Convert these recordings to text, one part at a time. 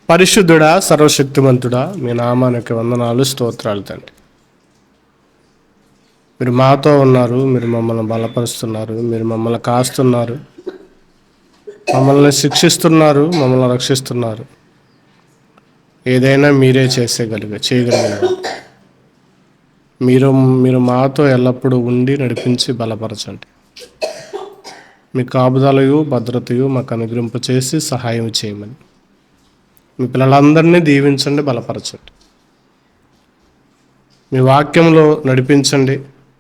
పరిశుద్ధుడా, సర్వశక్తిమంతుడా, మీ నామానికి వందనాలు, స్తోత్రాలు తండ్రి. మీరు మాతో ఉన్నారు, మీరు మమ్మల్ని బలపరుస్తున్నారు, మీరు మమ్మల్ని కాస్తున్నారు, మమ్మల్ని శిక్షిస్తున్నారు, మమ్మల్ని రక్షిస్తున్నారు. ఏదైనా మీరే చేయగలిగారు. మీరు మాతో ఎల్లప్పుడూ ఉండి నడిపించి బలపరచండి. మీ కాపుదలయు భద్రతయు మాకు అనుగ్రహింప చేసి సహాయం చేయమని మీ పిల్లలందరినీ దీవించండి, బలపరచండి. మీ వాక్యంలో నడిపించండి,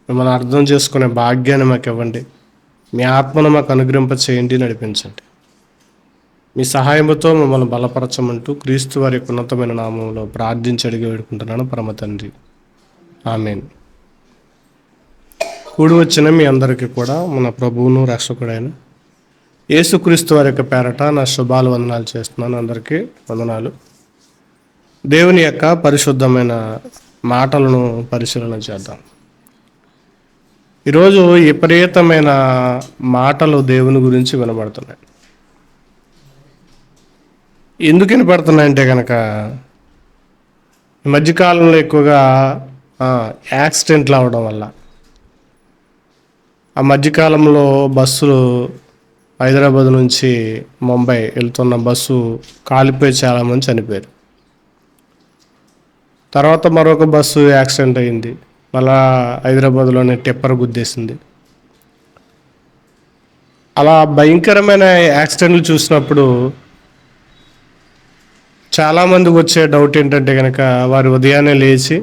మిమ్మల్ని అర్థం చేసుకునే భాగ్యాన్ని మాకు ఇవ్వండి. మీ ఆత్మను మాకు అనుగ్రహింప చేయండి, నడిపించండి. మీ సహాయంతో మమ్మల్ని బలపరచమంటూ క్రీస్తు వారి ఉన్నతమైన నామంలో ప్రార్థించి అడిగి వేడుకుంటున్నాను పరమ తండ్రి, ఆమేన్. కూడి వచ్చిన మీ అందరికీ కూడా మన ప్రభువును రక్షకుడైన యేసుక్రీస్తు వారి యొక్క పేరట నా శుభాలు వందనాలు చేస్తున్నాను. అందరికీ వందనాలు. దేవుని యొక్క పరిశుద్ధమైన మాటలను పరిశీలన చేద్దాం. ఈరోజు విపరీతమైన మాటలు దేవుని గురించి వినబడుతున్నాయి. ఎందుకు వినపడుతున్నాయంటే కనుక ఈ మధ్యకాలంలో ఎక్కువగా యాక్సిడెంట్లు అవడం వల్ల, ఆ మధ్యకాలంలో బస్సులు హైదరాబాద్ నుంచి ముంబై వెళ్తున్న బస్సు కాలిపోయి చాలామంది చనిపోయారు. తర్వాత మరొక బస్సు యాక్సిడెంట్ అయింది, మళ్ళా హైదరాబాద్లోనే టిప్పర్ గుద్దేసింది. అలా భయంకరమైన యాక్సిడెంట్లు చూసినప్పుడు చాలామందికి వచ్చే డౌట్ ఏంటంటే కనుక వారు ఉదయాన్నే లేచి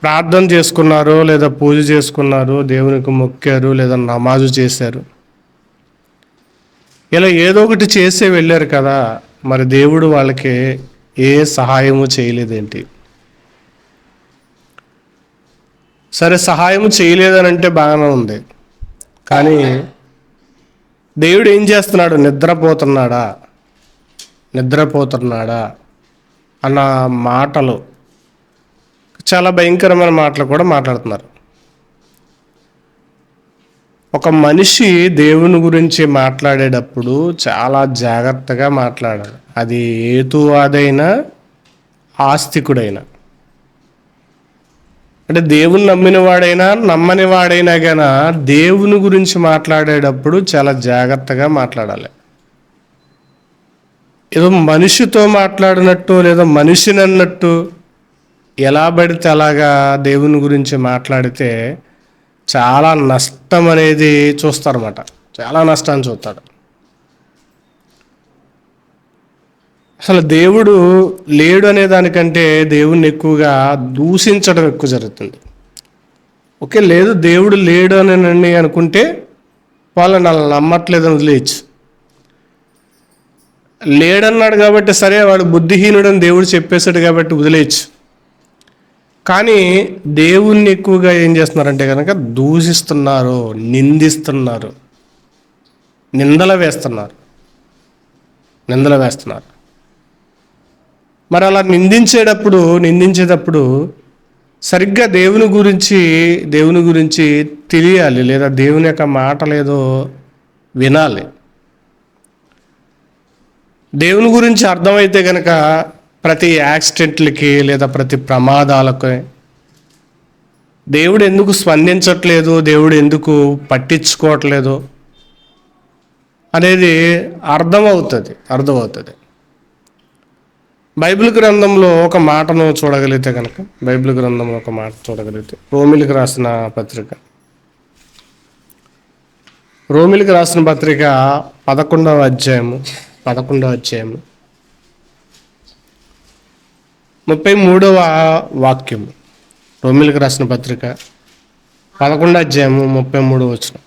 ప్రార్థన చేసుకున్నారు, లేదా పూజ చేసుకున్నారు, దేవునికి మొక్కారు, లేదా నమాజు చేశారు, ఇలా ఏదో ఒకటి చేసే వెళ్ళారు కదా, మరి దేవుడు వాళ్ళకి ఏ సహాయము చేయలేదేంటి? సరే, సహాయము చేయలేదనంటే బాగానే ఉంది, కానీ దేవుడు ఏం చేస్తున్నాడు? నిద్రపోతున్నాడా అన్న మాటలు, చాలా భయంకరమైన మాటలు కూడా మాట్లాడుతున్నారు. ఒక మనిషి దేవుని గురించి మాట్లాడేటప్పుడు చాలా జాగ్రత్తగా మాట్లాడాలి. అది హేతువాదైనా ఆస్తికుడైనా, అంటే దేవుని నమ్మిన వాడైనా నమ్మని వాడైనా కానీ దేవుని గురించి మాట్లాడేటప్పుడు చాలా జాగ్రత్తగా మాట్లాడాలి. ఏదో మనిషితో మాట్లాడినట్టు లేదా మనిషిని అన్నట్టు ఎలా పడితే అలాగా దేవుని గురించి మాట్లాడితే చాలా నష్టం అనేది చూస్తారన్నమాట. చాలా నష్టాన్ని చూస్తాడు. అసలు దేవుడు లేడు అనే దానికంటే దేవుణ్ణి ఎక్కువగా దూషించడం ఎక్కువ జరుగుతుంది. ఓకే, లేదు దేవుడు లేడు అని అనుకుంటే వాళ్ళని అలా నమ్మట్లేదని వదిలేయచ్చు. లేడన్నాడు కాబట్టి సరే, వాడు బుద్ధిహీనుడని దేవుడు చెప్పేశాడు కాబట్టి వదిలేయచ్చు. కానీ దేవుణ్ణి ఎక్కువగా ఏం చేస్తున్నారంటే కనుక దూషిస్తున్నారు, నిందిస్తున్నారు, నిందలు వేస్తున్నారు. మరి అలా నిందించేటప్పుడు సరిగ్గా దేవుని గురించి తెలియాలి, లేదా దేవుని యొక్క మాటలేదో వినాలి. దేవుని గురించి అర్థమైతే కనుక ప్రతి యాక్సిడెంట్లకి లేదా ప్రతి ప్రమాదాలకి దేవుడు ఎందుకు స్పందించట్లేదు, దేవుడు ఎందుకు పట్టించుకోవట్లేదు అనేది అర్థమవుతుంది. బైబిల్ గ్రంథంలో ఒక మాటను చూడగలిగితే రోమిలికి రాసిన పత్రిక 11వ అధ్యాయము 33వ వాక్యము. రోమిలికి రాసిన పత్రిక 11వ అధ్యాయము 33వ వచనం.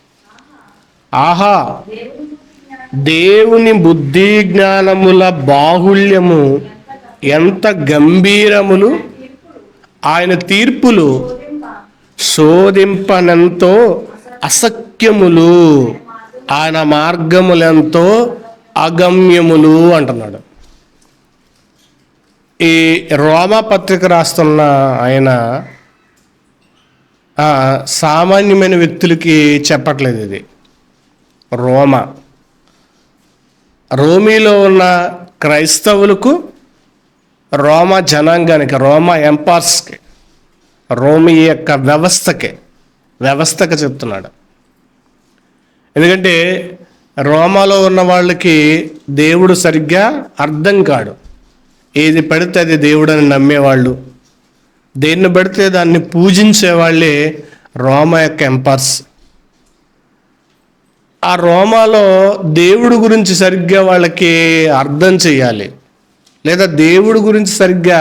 ఆహా, దేవుని బుద్ధి జ్ఞానముల బాహుళ్యము ఎంత గంభీరములు, ఆయన తీర్పులు శోధింపనంతో అసఖ్యములు, ఆయన మార్గములెంతో అగమ్యములు అంటున్నాడు. ఈ రోమా పత్రిక రాస్తున్న ఆయన సామాన్యమైన వ్యక్తులకి చెప్పట్లేదు. ఇది రోమీలో ఉన్న క్రైస్తవులకు, రోమా జనాంగానికి, రోమా ఎంపైర్స్కి, రోమి యొక్క వ్యవస్థకి చెప్తున్నాడు. ఎందుకంటే రోమాలో ఉన్న వాళ్ళకి దేవుడు సరిగ్గా అర్థం కాడు. ఏది పడితే అది దేవుడు అని నమ్మేవాళ్ళు, దేన్ని పడితే దాన్ని పూజించేవాళ్ళే రోమా యొక్క ఎంపైర్స్. ఆ రోమాలో దేవుడు గురించి సరిగ్గా వాళ్ళకి అర్థం చేయాలి, లేదా దేవుడి గురించి సరిగ్గా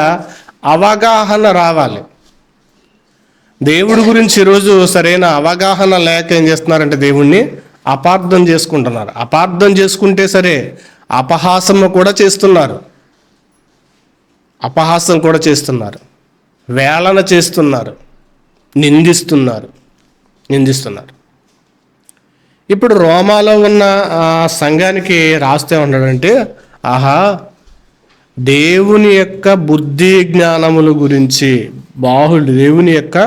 అవగాహన రావాలి. దేవుడి గురించి ఈరోజు సరైన అవగాహన లేక ఏం చేస్తున్నారంటే దేవుణ్ణి అపార్థం చేసుకుంటున్నారు. అపార్థం చేసుకుంటే సరే, అపహాసం కూడా చేస్తున్నారు, వేళన చేస్తున్నారు, నిందిస్తున్నారు. ఇప్పుడు రోమాలో ఉన్న ఆ సంఘానికి రాస్తే ఉన్నాడంటే, ఆహా, దేవుని యొక్క బుద్ధి జ్ఞానముల గురించి, దేవుని యొక్క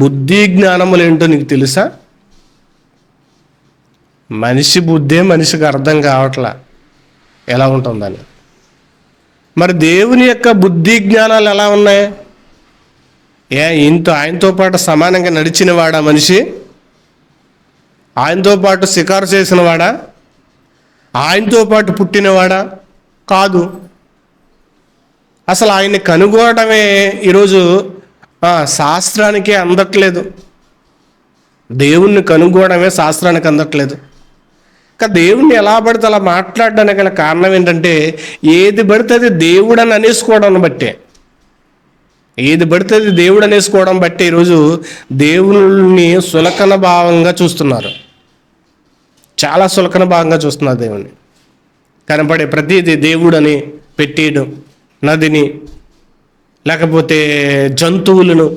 బుద్ధి జ్ఞానములు ఏంటో నీకు తెలుసా? మనిషి బుద్ధే మనిషికి అర్థం కావట్లా ఎలా ఉంటుందని. మరి దేవుని యొక్క బుద్ధి జ్ఞానాలు ఎలా ఉన్నాయి? ఆయనతో పాటు సమానంగా నడిచినవాడా మనిషి? ఆయనతో పాటు షికారు చేసినవాడా? ఆయనతో పాటు పుట్టినవాడా? కాదు. అసలు ఆయన్ని కనుగొనడమే ఈరోజు శాస్త్రానికే అందట్లేదు. దేవుణ్ణి కనుగొనడమే శాస్త్రానికి అందట్లేదు. దేవుణ్ణి ఎలా పడితే అలా మాట్లాడడానికి గల కారణం ఏంటంటే, ఏది పడితే అది దేవుడు అని అనేసుకోవడం బట్టే ఈరోజు దేవుని సులకన భావంగా చూస్తున్నారు. చాలా సులకన భావంగా చూస్తున్నారు దేవుణ్ణి. కనపడే ప్రతిదీ దేవుడని పెట్టేయడం, నదిని, లేకపోతే జంతువులను,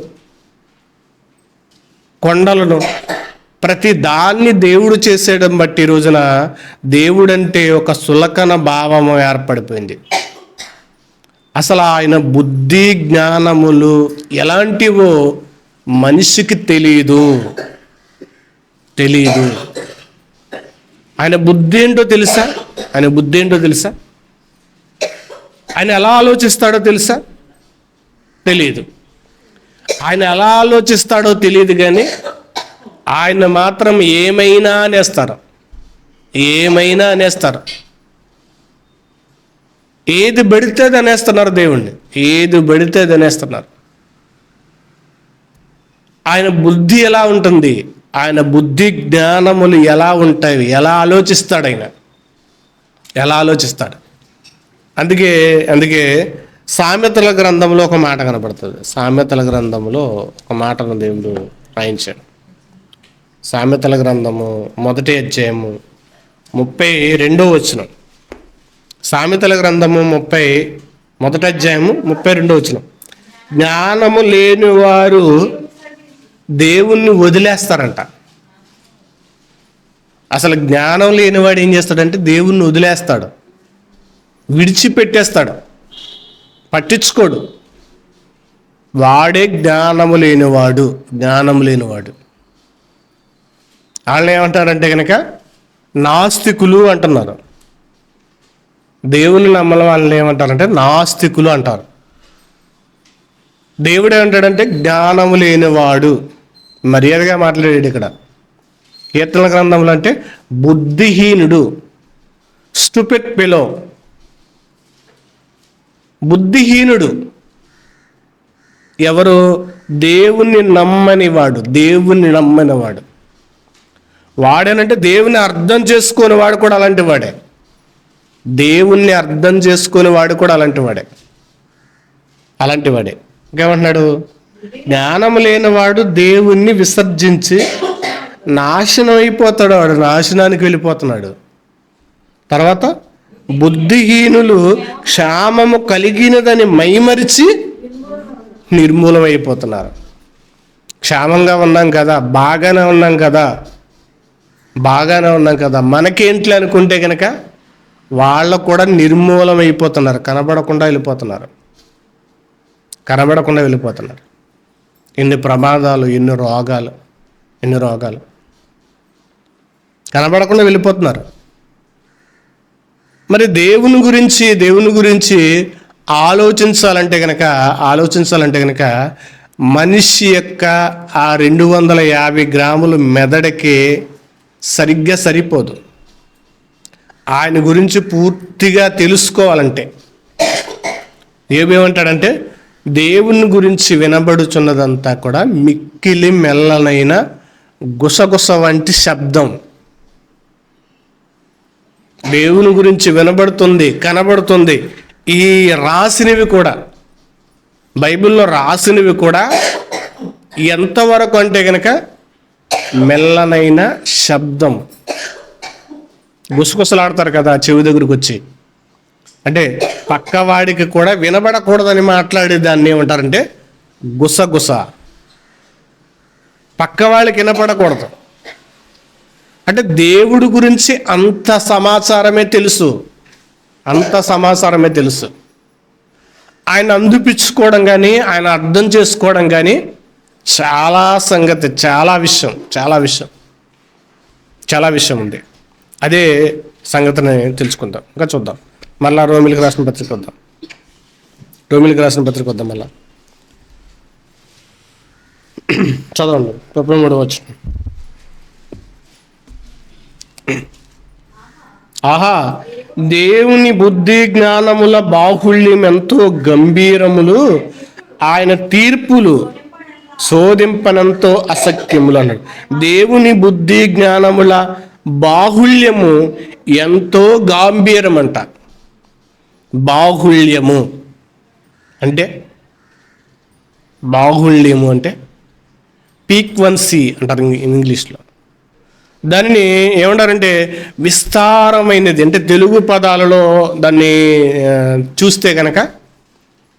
కొండలను, ప్రతి దాన్ని దేవుడు చేసేయడం బట్టి ఈ రోజున దేవుడంటే ఒక సులకన భావము ఏర్పడిపోయింది. అసలు ఆయన బుద్ధి జ్ఞానములు ఎలాంటివో మనిషికి తెలియదు. ఆయన బుద్ధి ఏంటో తెలుసా? ఆయన ఎలా ఆలోచిస్తాడో తెలుసా? తెలియదు. ఆయన ఎలా ఆలోచిస్తాడో తెలియదు, కానీ ఆయన మాత్రం ఏమైనా అనేస్తారు. ఏది పడితే అది అనేస్తున్నారు దేవుణ్ణి. ఆయన బుద్ధి ఎలా ఉంటుంది? ఆయన బుద్ధి జ్ఞానములు ఎలా ఉంటాయి? ఎలా ఆలోచిస్తాడు? అందుకే సామెతల గ్రంథంలో ఒక మాట కనపడుతుంది. సామెతల గ్రంథంలో ఒక మాటను దేవుడు రాయించాడు. సామెతల గ్రంథము 1వ అధ్యాయము 32వ వచనం. సామెతల గ్రంథము 1వ అధ్యాయము 32వ వచనం. జ్ఞానము లేని వారు దేవుణ్ణి వదిలేస్తారంట. అసలు జ్ఞానం లేనివాడు ఏం చేస్తాడంటే దేవుణ్ణి వదిలేస్తాడు, విడిచిపెట్టేస్తాడు, పట్టించుకోడు. వాడే జ్ఞానము లేనివాడు. వాళ్ళని ఏమంటారంటే కనుక నాస్తికులు అంటున్నారు. దేవుని నమ్మని వాళ్ళని ఏమంటారంటే నాస్తికులు అంటారు. దేవుడు ఏమంటాడంటే జ్ఞానము లేనివాడు. మర్యాదగా మాట్లాడాడు ఇక్కడ. కీర్తన గ్రంథంలో అంటే బుద్ధిహీనుడు, స్టూపిడ్ ఫెలో. బుద్ధిహీనుడు ఎవరు? దేవుణ్ణి నమ్మనివాడు. వాడేనంటే దేవుని అర్థం చేసుకుని వాడు కూడా అలాంటి వాడే. ఇంకేమంటున్నాడు? జ్ఞానం లేనివాడు దేవుణ్ణి విసర్జించి నాశనం అయిపోతాడు. వాడు నాశనానికి వెళ్ళిపోతున్నాడు. తర్వాత బుద్ధిహీనులు క్షామము కలిగినదని మైమరిచి నిర్మూలమైపోతున్నారు. క్షేమంగా ఉన్నాం కదా, బాగానే ఉన్నాం కదా, మనకేంట్లే అనుకుంటే కనుక వాళ్ళు కూడా నిర్మూలమైపోతున్నారు. కనబడకుండా వెళ్ళిపోతున్నారు. ఎన్ని ప్రమాదాలు, ఎన్ని రోగాలు కనబడకుండా వెళ్ళిపోతున్నారు. మరి దేవుని గురించి ఆలోచించాలంటే గనక మనిషి యొక్క ఆ 250 గ్రాములు మెదడుకి సరిగ్గా సరిపోదు. ఆయన గురించి పూర్తిగా తెలుసుకోవాలంటే ఏమేమంటాడంటే, దేవుని గురించి వినబడుచున్నదంతా కూడా మిక్కిలి మెల్లనైన గుసగుస వంటి శబ్దం. దేవుని గురించి వినబడుతుంది, కనబడుతుంది. ఈ రాసినవి కూడా, బైబిల్లో రాసినవి కూడా ఎంతవరకు అంటే కనుక మెల్లనైన శబ్దం. గుసగుసలాడతారు కదా చెవి దగ్గరకు వచ్చి, అంటే పక్కవాడికి కూడా వినబడకూడదని మాట్లాడే దాన్ని ఏమంటారంటే గుసగుస. పక్కవాడికి వినపడకూడదు అంటే దేవుడి గురించి అంత సమాచారమే తెలుసు. ఆయన అందిపించుకోవడం కానీ, ఆయన అర్థం చేసుకోవడం కానీ చాలా విషయం ఉంది. అదే సంగతిని తెలుసుకుందాం. ఇంకా చూద్దాం. మళ్ళా రోమిలికి రాసిన పత్రిక వద్దాం. మళ్ళా చదవండి. 33 వచనం. ఆహా, దేవుని బుద్ధి జ్ఞానముల బాహుళ్యం ఎంతో గంభీరములు, ఆయన తీర్పులు శోధింపనంతో అసఖ్యములు అన్నాడు. దేవుని బుద్ధి జ్ఞానముల బాహుళ్యము ఎంతో గాంభీరమంట. బాహుళ్యము అంటే పీక్వన్సీ అంటారు ఇంగ్లీష్లో. దానిని ఏమంటారంటే విస్తారమైనది. అంటే తెలుగు పదాలలో దాన్ని చూస్తే కనుక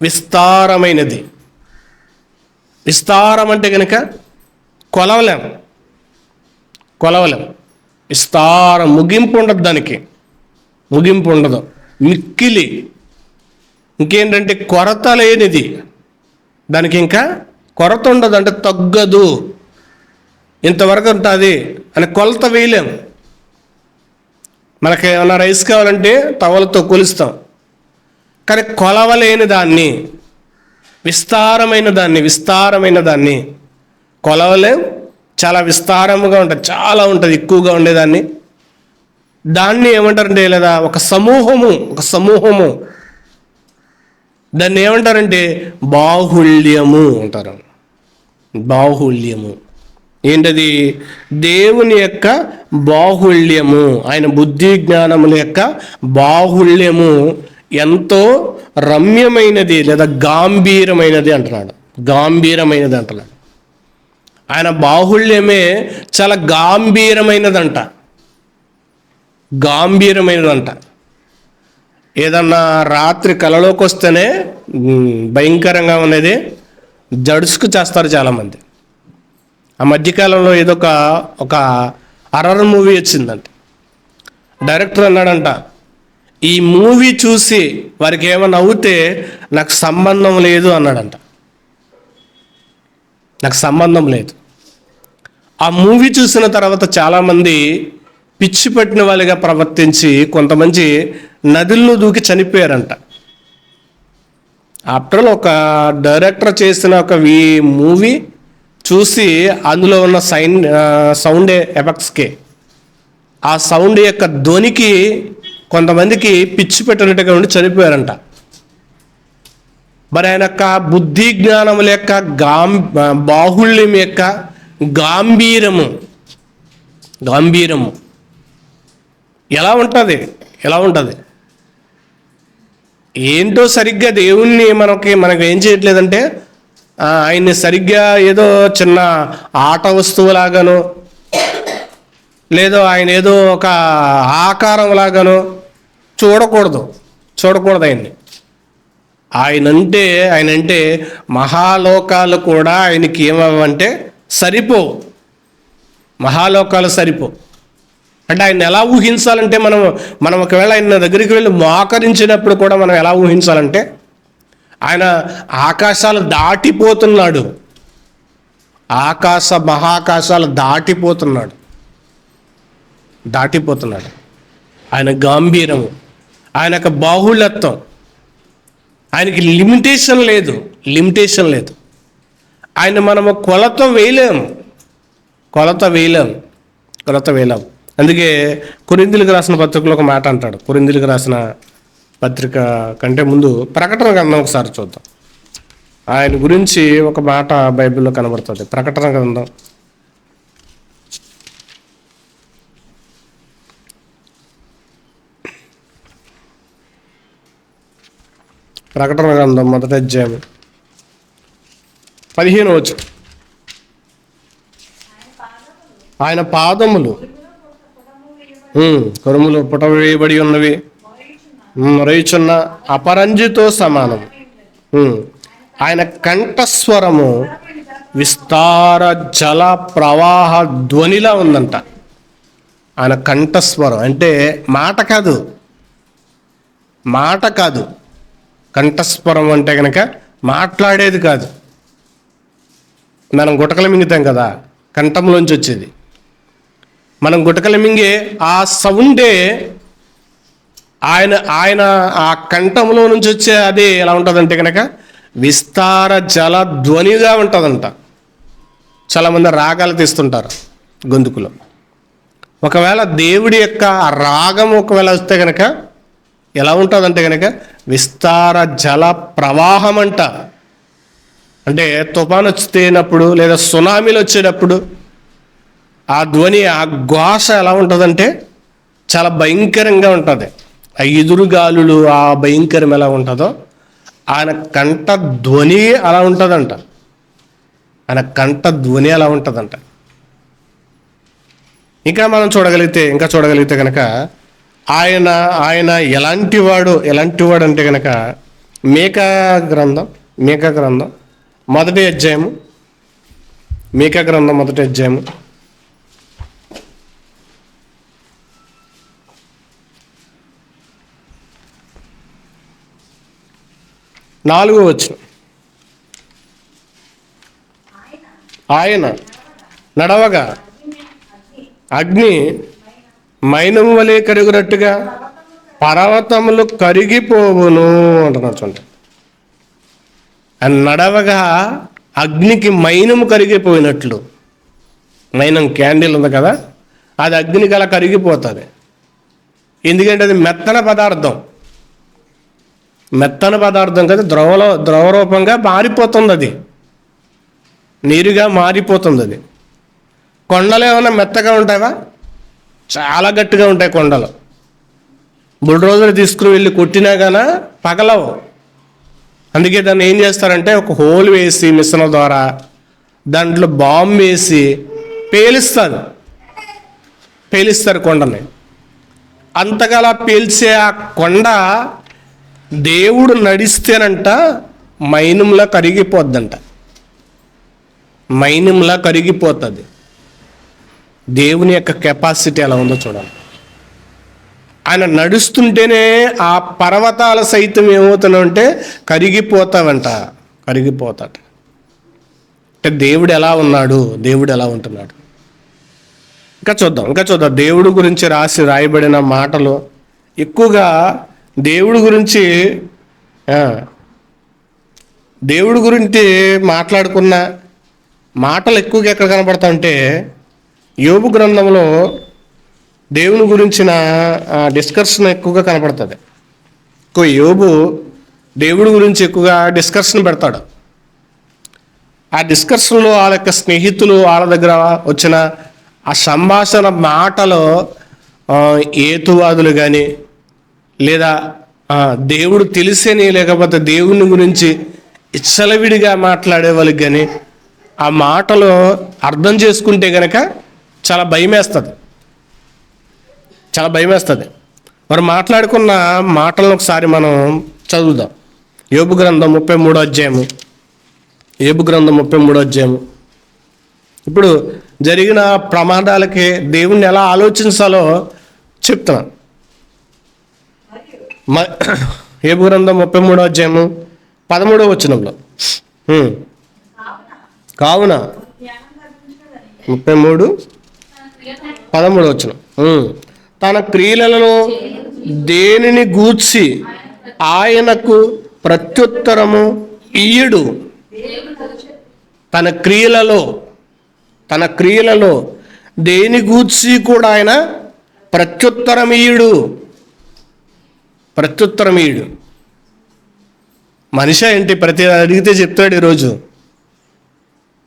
విస్తారమైనది. విస్తారం అంటే కనుక కొలవలేం. విస్తారం, ముగింపు ఉండదు, దానికి ముగింపు ఉండదు. మిక్కిలి, ఇంకేంటంటే కొరత లేనిది. దానికి ఇంకా కొరత ఉండదు, అంటే తగ్గదు, ఇంతవరకు ఉంటుంది అని కొలత వేయలేము. మనకి ఏమైనా రైస్ కావాలంటే తవలతో కొలుస్తాం, కానీ కొలవలేని దాన్ని, విస్తారమైన దాన్ని కొలవలేం. చాలా విస్తారముగా ఉంటుంది, చాలా ఉంటుంది, ఎక్కువగా ఉండేదాన్ని. దాన్ని ఏమంటారంటే, లేదా ఒక సమూహము దాన్ని ఏమంటారంటే బాహుళ్యము అంటారు. బాహుళ్యము ఏంటది? దేవుని యొక్క బాహుళ్యము, ఆయన బుద్ధి జ్ఞానముల యొక్క బాహుళ్యము ఎంతో రమ్యమైనది లేదా గాంభీరమైనది అంటున్నాడు. ఆయన బాహుళ్యమే చాలా గాంభీరమైనదంట. ఏదన్నా రాత్రి కలలోకి వస్తేనే భయంకరంగా ఉన్నది, జడుసుకు చేస్తారు చాలామంది. ఆ మధ్యకాలంలో ఏదో ఒక హర్రర్ మూవీ వచ్చిందంట. డైరెక్టర్ అన్నాడంట, ఈ మూవీ చూసి వారికి ఏమైనా అవుతే నాకు సంబంధం లేదు అన్నాడంట. నాకు సంబంధం లేదు. ఆ మూవీ చూసిన తర్వాత చాలామంది పిచ్చి పట్టిన వాళ్ళుగా ప్రవర్తించి కొంతమంది నదుల్లో దూకి చనిపోయారంట. ఆఫ్టర్ ఆల్ ఒక డైరెక్టర్ చేసిన ఒక మూవీ చూసి అందులో ఉన్న సౌండ్ ఎఫెక్ట్స్కి, ఆ సౌండ్ యొక్క ధ్వనికి కొంతమందికి పిచ్చి పెట్టినట్టుగా ఉండి చనిపోయారంట. మరి ఆయన యొక్క బుద్ధి జ్ఞానముల యొక్క బాహుళ్యం యొక్క గాంభీరము ఎలా ఉంటుంది ఏంటో సరిగ్గా దేవుణ్ణి మనకు ఏం చేయట్లేదంటే, ఆయన్ని సరిగ్గా ఏదో చిన్న ఆట వస్తువులాగానో, లేదో ఆయన ఏదో ఒక ఆకారం లాగానో చూడకూడదు ఆయనంటే మహాలోకాలు కూడా ఆయనకి ఏమవ్వంటే మహాలోకాలు సరిపో. అంటే ఆయన ఎలా ఊహించాలంటే, మనం ఒకవేళ ఆయన దగ్గరికి వెళ్ళి మోకరించినప్పుడు కూడా మనం ఎలా ఊహించాలంటే, ఆయన ఆకాశాలు దాటిపోతున్నాడు, మహాకాశాలు దాటిపోతున్నాడు. ఆయన గాంభీరము, ఆయన యొక్క బాహుళ్యత్వం, ఆయనకి లిమిటేషన్ లేదు. ఆయన మనము కొలత వేయలేం. అందుకే కొరింథీయులకు రాసిన పత్రికలో ఒక మాట అంటాడు. కొరింథీయులకు రాసిన పత్రిక కంటే ముందు ప్రకటన గ్రంథం ఒకసారి చూద్దాం. ఆయన గురించి ఒక మాట బైబిల్లో కనబడుతుంది. ప్రకటన గ్రంథం మొదటి అధ్యాయం 15వ వచనం. ఆయన పాదములు కొరములు పుట వేయబడి ఉన్నవి, మొరయుచున్న అపరంజితో సమానం. ఆయన కంఠస్వరము విస్తార జల ప్రవాహ ధ్వనిలా ఉందంట. ఆయన కంఠస్వరం అంటే మాట కాదు. కంఠస్వరం అంటే కనుక మాట్లాడేది కాదు. మనం గుటకలు మింగుతాం కదా, కంఠంలోంచి వచ్చేది. మనం గుటకలు మింగే ఆ సౌండే ఆయన ఆ కంఠంలో నుంచి వచ్చే అది ఎలా ఉంటుందంటే కనుక విస్తార జల ధ్వనిగా ఉంటుందంట. చాలామంది రాగాలు తీస్తుంటారు గొంతుకులో. ఒకవేళ దేవుడి యొక్క రాగం ఒకవేళ వస్తే కనుక ఎలా ఉంటుందంటే కనుక విస్తార జల ప్రవాహం అంట. అంటే తుఫాను వచ్చేటప్పుడు లేదా సునామీలు వచ్చేటప్పుడు ఆ ధ్వని, ఆ ఘోష ఎలా ఉంటుందంటే చాలా భయంకరంగా ఉంటుంది. ఆ ఎదురుగాలులు ఆ భయంకరం ఎలా ఉంటుందో ఆయన కంఠ ధ్వని అలా ఉంటుందంట. ఇంకా మనం చూడగలిగితే కనుక ఆయన ఎలాంటి వాడు అంటే కనుక మీకా గ్రంథం మొదటి అధ్యాయము 4వ వచనం. ఆయన నడవగా అగ్ని మైనము వలె కరుగునట్టుగా పర్వతములు కరిగిపోవును అంటున్నారు. చూడండి, నడవగా అగ్నికి మైనము కరిగిపోయినట్లు. మైనం క్యాండిల్ ఉంది కదా, అది అగ్నికి అలా కరిగిపోతుంది. ఎందుకంటే అది మెత్తన పదార్థం కదా, ద్రవరూపంగా మారిపోతుంది. అది నీరుగా మారిపోతుంది. అది కొండలు ఏమైనా మెత్తగా ఉంటాయా? చాలా గట్టిగా ఉంటాయి కొండలు. బుల్డోజర్ తీసుకుని వెళ్ళి కొట్టినా కానీ పగలవు. అందుకే దాన్ని ఏం చేస్తారంటే ఒక హోల్ వేసి మిషన్ ద్వారా దాంట్లో బాంబు వేసి పేలిస్తారు కొండని. అంతగా అలా పేల్చే ఆ కొండ దేవుడు నడిస్తేనంట మైనంలా కరిగిపోతుంది. దేవుని యొక్క కెపాసిటీ ఎలా ఉందో చూడాలి. ఆయన నడుస్తుంటేనే ఆ పర్వతాల సైతం ఏమవుతున్నాయంటే కరిగిపోతాడు. అంటే దేవుడు ఎలా ఉంటున్నాడు. ఇంకా చూద్దాం దేవుడు గురించి రాయబడిన మాటలు ఎక్కువగా దేవుడి గురించి మాట్లాడుకున్న మాటలు ఎక్కువగా ఎక్కడ కనబడతా ఉంటే యోబు గ్రంథంలో దేవుని గురించిన డిస్కషన్ ఎక్కువగా కనపడుతుంది. యోబు దేవుడి గురించి ఎక్కువగా డిస్కషన్ పెడతాడు. ఆ డిస్కషన్లో వాళ్ళ యొక్క స్నేహితులు వాళ్ళ దగ్గర వచ్చిన ఆ సంభాషణ మాటలో ఏతువాదులు కానీ లేదా దేవుడు తెలిసేని లేకపోతే దేవుని గురించి ఇచ్చలవిడిగా మాట్లాడే వాళ్ళకి కానీ ఆ మాటలు అర్థం చేసుకుంటే కనుక చాలా భయమేస్తుంది. మరి మాట్లాడుకున్న మాటలను ఒకసారి మనం చదువుదాం. యోబు గ్రంథం 33వ అధ్యాయము. ఇప్పుడు జరిగిన ప్రమాదాలకి దేవుణ్ణి ఎలా ఆలోచించాలో చెప్తున్నాను. యోబు గ్రంథం 33వ అధ్యాయము 13వ వచనంలో, కావున 33:13 వచనం, తన క్రియలను దేనిని గూర్చి ఆయనకు ప్రత్యుత్తరము ఇయ్యుడు. తన క్రియలలో దేని గూర్చి కూడా ఆయన ప్రత్యుత్తరం ఇయ్యుడు. మనిషి ఏంటి, ప్రతి అడిగితే చెప్తాడు. ఈరోజు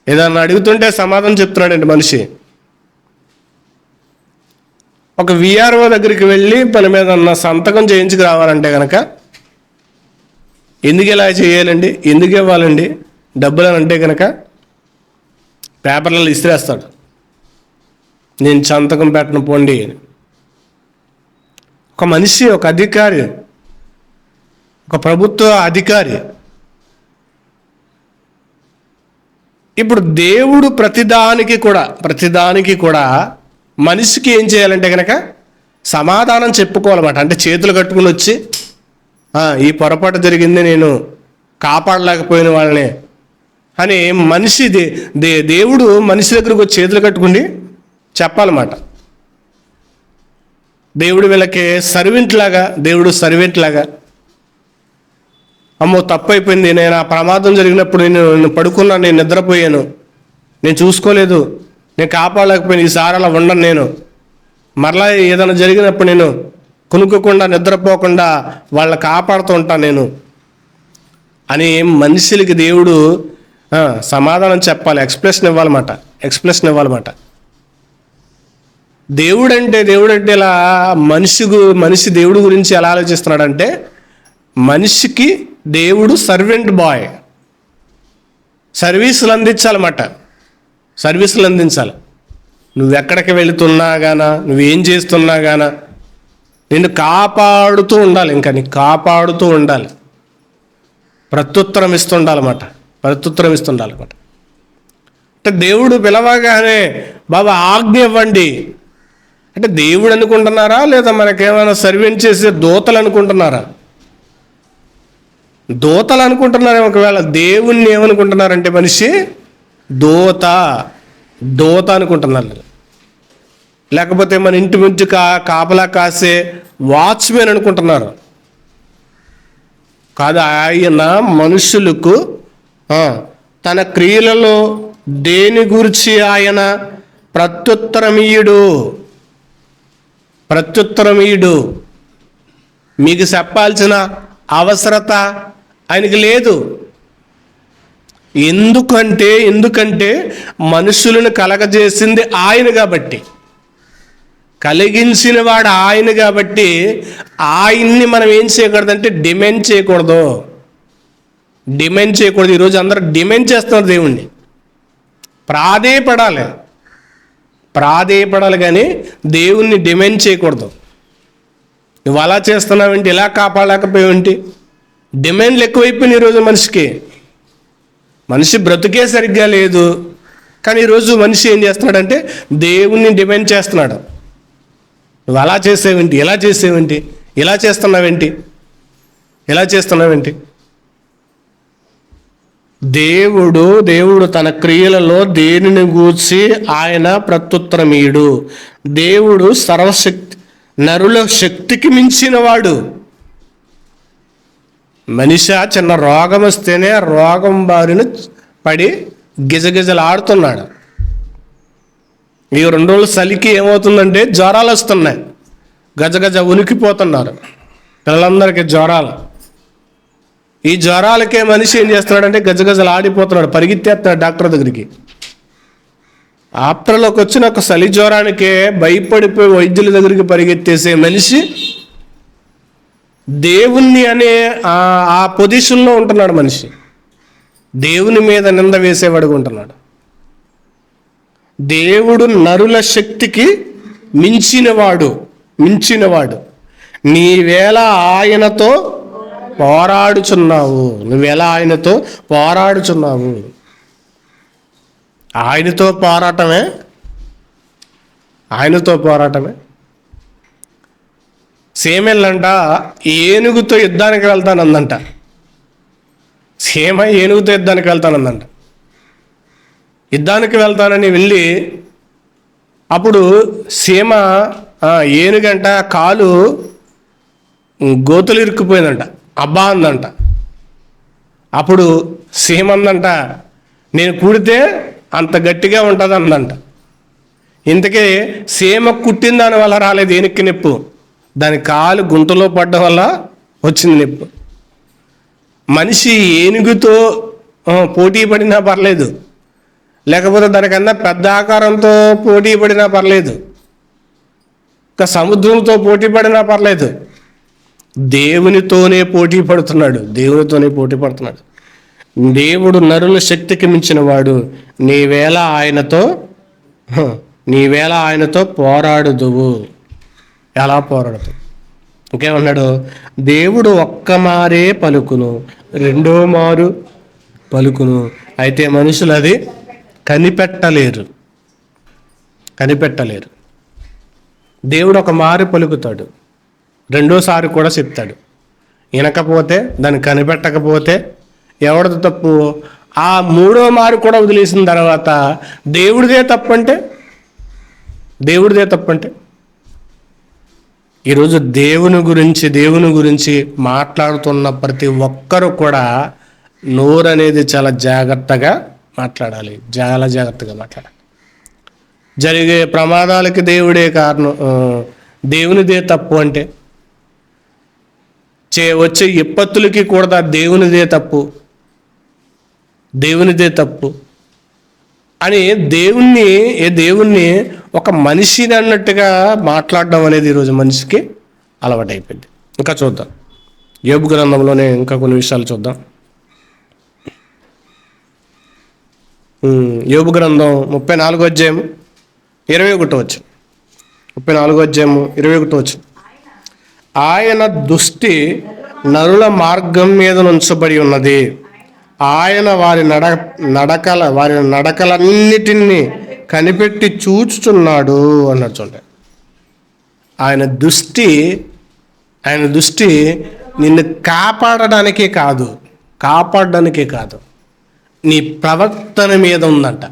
ఏదన్నా అడుగుతుంటే సమాధానం చెప్తున్నాడండి మనిషి. ఒక విఆర్ఓ దగ్గరికి వెళ్ళి పని మీద సంతకం చేయించుకు రావాలంటే కనుక ఎందుకు ఇలా చేయాలండి, ఎందుకు ఇవ్వాలండి డబ్బులు అని అంటే కనుక పేపర్లలో ఇస్త్రేస్తాడు, నేను సంతకం పెట్టను పోండి. ఒక మనిషి, ఒక అధికారి, ఒక ప్రభుత్వ అధికారి. ఇప్పుడు దేవుడు ప్రతిదానికి కూడా మనిషికి ఏం చేయాలంటే కనుక సమాధానం చెప్పుకోవాలన్నమాట. అంటే చేతులు కట్టుకుని వచ్చి ఈ పొరపాటు జరిగింది, నేను కాపాడలేకపోయిన వాళ్ళని అని మనిషి దేవుడు మనిషి దగ్గరకు వచ్చి చేతులు కట్టుకుని చెప్పాలన్నమాట. దేవుడు వీళ్ళకి దేవుడు సర్వెంట్ లాగా అమ్మో తప్పు అయిపోయింది, నేను ఆ ప్రమాదం జరిగినప్పుడు నేను పడుకున్నాను, నేను నిద్రపోయాను, నేను చూసుకోలేదు, నేను కాపాడలేకపోయాను, ఈసారి అలా ఉండను, నేను మరలా ఏదైనా జరిగినప్పుడు నేను కొనుక్కోకుండా నిద్రపోకుండా వాళ్ళని కాపాడుతూ ఉంటాను నేను అని మనుషులకి దేవుడు సమాధానం చెప్పాలి, ఎక్స్ప్లెనేషన్ ఇవ్వాలన్నమాట. దేవుడంటే ఇలా మనిషి దేవుడి గురించి ఎలా ఆలోచిస్తున్నాడంటే, మనిషికి దేవుడు సర్వెంట్ బాయ్, సర్వీసులు అందించాలి. నువ్వెక్కడికి వెళుతున్నా గాన, నువ్వేం చేస్తున్నా గాన నిన్ను కాపాడుతూ ఉండాలి. నీకు కాపాడుతూ ఉండాలి, ప్రత్యుత్తరం ఇస్తుండాలన్నమాట. అంటే దేవుడు పిలవగానే బాబా ఆజ్ఞ ఇవ్వండి అంటే దేవుడు అనుకుంటున్నారా, లేదా మనకేమైనా సర్వెంట్ చేసే దూతలు అనుకుంటున్నారా? దూతలు అనుకుంటున్నారే. ఒకవేళ దేవుణ్ణి ఏమనుకుంటున్నారంటే మనిషి దూత అనుకుంటున్నారు. లేకపోతే మన ఇంటి ముందు కాపలా కాసే వాచ్మెన్ అనుకుంటున్నారు. కాదు, ఆయన మనుషులకు తన క్రియలలో దేని గురించి ఆయన ప్రత్యుత్తరమీయుడు. మీకు చెప్పాల్సిన అవసరత ఆయనకి లేదు. ఎందుకంటే మనుషులను కలగజేసింది ఆయన కాబట్టి, కలిగించిన వాడు ఆయన కాబట్టి ఆయన్ని మనం ఏం చేయకూడదంటే డిమాండ్ చేయకూడదు. ఈరోజు అందరూ డిమాండ్ చేస్తున్నారు దేవుణ్ణి. ప్రాధేయపడాలి కానీ దేవుణ్ణి డిమాండ్ చేయకూడదు. నువ్వు అలా చేస్తున్నావేంటి, ఇలా కాపాడలేకపోయావేంటి, డిమాండ్లు ఎక్కువైపోయినాయి ఈరోజు మనిషికి. మనిషి బ్రతుకే సరిగ్గా లేదు. కానీ ఈరోజు మనిషి ఏం చేస్తున్నాడంటే దేవుణ్ణి డిమాండ్ చేస్తున్నాడు. నువ్వు అలా చేసేవేంటి, ఇలా చేసేవేంటి, ఇలా చేస్తున్నావేంటి. దేవుడు తన క్రియలలో దేనిని గూర్చి ఆయన ప్రత్యుత్తరమీయుడు. దేవుడు నరుల శక్తికి మించినవాడు. మనిషి చిన్న రోగం వస్తేనే రోగం బారిన పడి గిజగిజలాడుతున్నాడు. ఈ 2 రోజులు చలికి ఏమవుతుందంటే జ్వరాలు వస్తున్నాయి, గజగజ ఉనికిపోతున్నారు పిల్లలందరికీ జ్వరాలు. ఈ జ్వరాలకే మనిషి ఏం చేస్తున్నాడంటే గజగజలు ఆడిపోతున్నాడు, పరిగెత్తేస్తున్నాడు డాక్టర్ దగ్గరికి. ఆప్టర్లోకి వచ్చిన ఒక చలి జ్వరానికే భయపడిపోయి వైద్యుల దగ్గరికి పరిగెత్తేసే మనిషి దేవుణ్ణి అనే ఆ పొజిషన్లో ఉంటున్నాడు. మనిషి దేవుని మీద నింద వేసేవాడుగా ఉంటున్నాడు. దేవుడు నరుల శక్తికి మించినవాడు. నీవేళ ఆయనతో పోరాడుచున్నావు. ఆయనతో పోరాటమే. సేమెళ్ళంట ఏనుగుతో యుద్ధానికి వెళ్తానందంట. ఏనుగుతో యుద్ధానికి వెళ్తానని వెళ్ళి అప్పుడు సీమ ఏనుగంట కాలు గోతులు ఇరుక్కుపోయిందంట, అబ్బా అందంట. అప్పుడు సీమ అందంట, నేను కూడితే అంత గట్టిగా ఉంటుంది అందంట. ఇంతకీ సీమ కుట్టిన దాని వల్ల రాలేదు ఏనుక్కి నొప్పు, దాని కాలు గుంటలో పడ్డం వల్ల వచ్చింది నొప్పు. మనిషి ఏనుగుతో పోటీ పడినా పర్లేదు, లేకపోతే దానికన్నా పెద్ద ఆకారంతో పోటీ పడినా పర్లేదు, ఇంకా సముద్రంతో పోటీ పడినా పర్లేదు, దేవునితోనే పోటీ పడుతున్నాడు. దేవునితోనే పోటీ పడుతున్నాడు. దేవుడు నరుల శక్తికి మించిన వాడు. నీవేళ ఆయనతో పోరాడుదువు. ఎలా పోరాడుతావు? ఇంకేమన్నాడు? దేవుడు ఒక్క మారే పలుకును, రెండో మారు పలుకును, అయితే మనుషులు అది కనిపెట్టలేరు. దేవుడు ఒక మారు పలుకుతాడు, రెండోసారి కూడా చెప్తాడు. వినకపోతే, దాన్ని కనిపెట్టకపోతే ఎవరిది తప్పు? ఆ మూడో మారు కూడా వదిలేసిన తర్వాత దేవుడిదే తప్పంటే ఈరోజు దేవుని గురించి మాట్లాడుతున్న ప్రతి ఒక్కరు కూడా నోరు అనేది చాలా జాగ్రత్తగా మాట్లాడాలి. జరిగే ప్రమాదాలకి దేవుడే కారణం, దేవునిదే తప్పు అంటే, వచ్చే విపత్తులకి కూడా దేవునిదే తప్పు అని దేవుణ్ణి ఒక మనిషిని అన్నట్టుగా మాట్లాడడం అనేది ఈరోజు మనిషికి అలవాటైపోయింది. ఇంకా చూద్దాం, యోబు గ్రంథంలోనే ఇంకా కొన్ని విషయాలు చూద్దాం. యోబు గ్రంథం 34వ అధ్యాయం 21వ వచనం. 34వ అధ్యాయం 21వ వచనం. ఆయన దృష్టి నరుల మార్గం మీద నుంచబడి ఉన్నది, ఆయన వారి నడకలన్నిటినీ కనిపెట్టి చూచుచున్నాడు అన్నాడు. చూడండి, ఆయన దృష్టి నిన్ను కాపాడడానికే కాదు, నీ ప్రవర్తన మీద ఉందంట.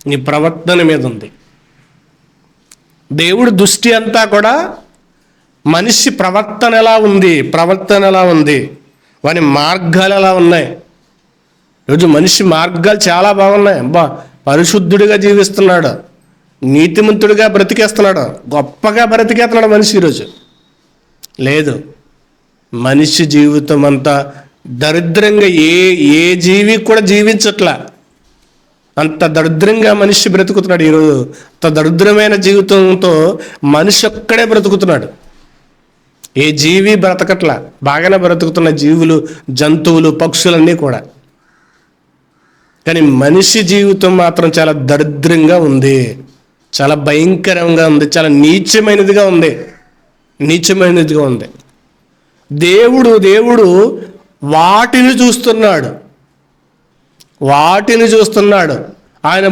నీ ప్రవర్తన మీద ఉంది. దేవుడి దృష్టి అంతా కూడా మనిషి ప్రవర్తన ఎలా ఉంది, వాని మార్గాలు ఎలా ఉన్నాయి. ఈరోజు మనిషి మార్గాలు చాలా బాగున్నాయి. అబ్బా, పరిశుద్ధుడిగా జీవిస్తున్నాడు, నీతిమంతుడిగా బ్రతికేస్తున్నాడు, గొప్పగా బ్రతికేస్తున్నాడు మనిషి. ఈరోజు లేదు, మనిషి జీవితం అంతా దరిద్రంగా, ఏ జీవి కూడా జీవించట్లా, అంత దరిద్రంగా మనిషి బ్రతుకుతున్నాడు. ఈరోజు అంత దరిద్రమైన జీవితంతో మనిషి ఒక్కడే బ్రతుకుతున్నాడు. ఏ జీవి బ్రతకట్లా, బాగానే బ్రతుకుతున్న జీవులు, జంతువులు, పక్షులన్నీ కూడా. కానీ మనిషి జీవితం మాత్రం చాలా దరిద్రంగా ఉంది, చాలా భయంకరంగా ఉంది, చాలా నీచమైనదిగా ఉంది. దేవుడు వాటిని చూస్తున్నాడు. ఆయన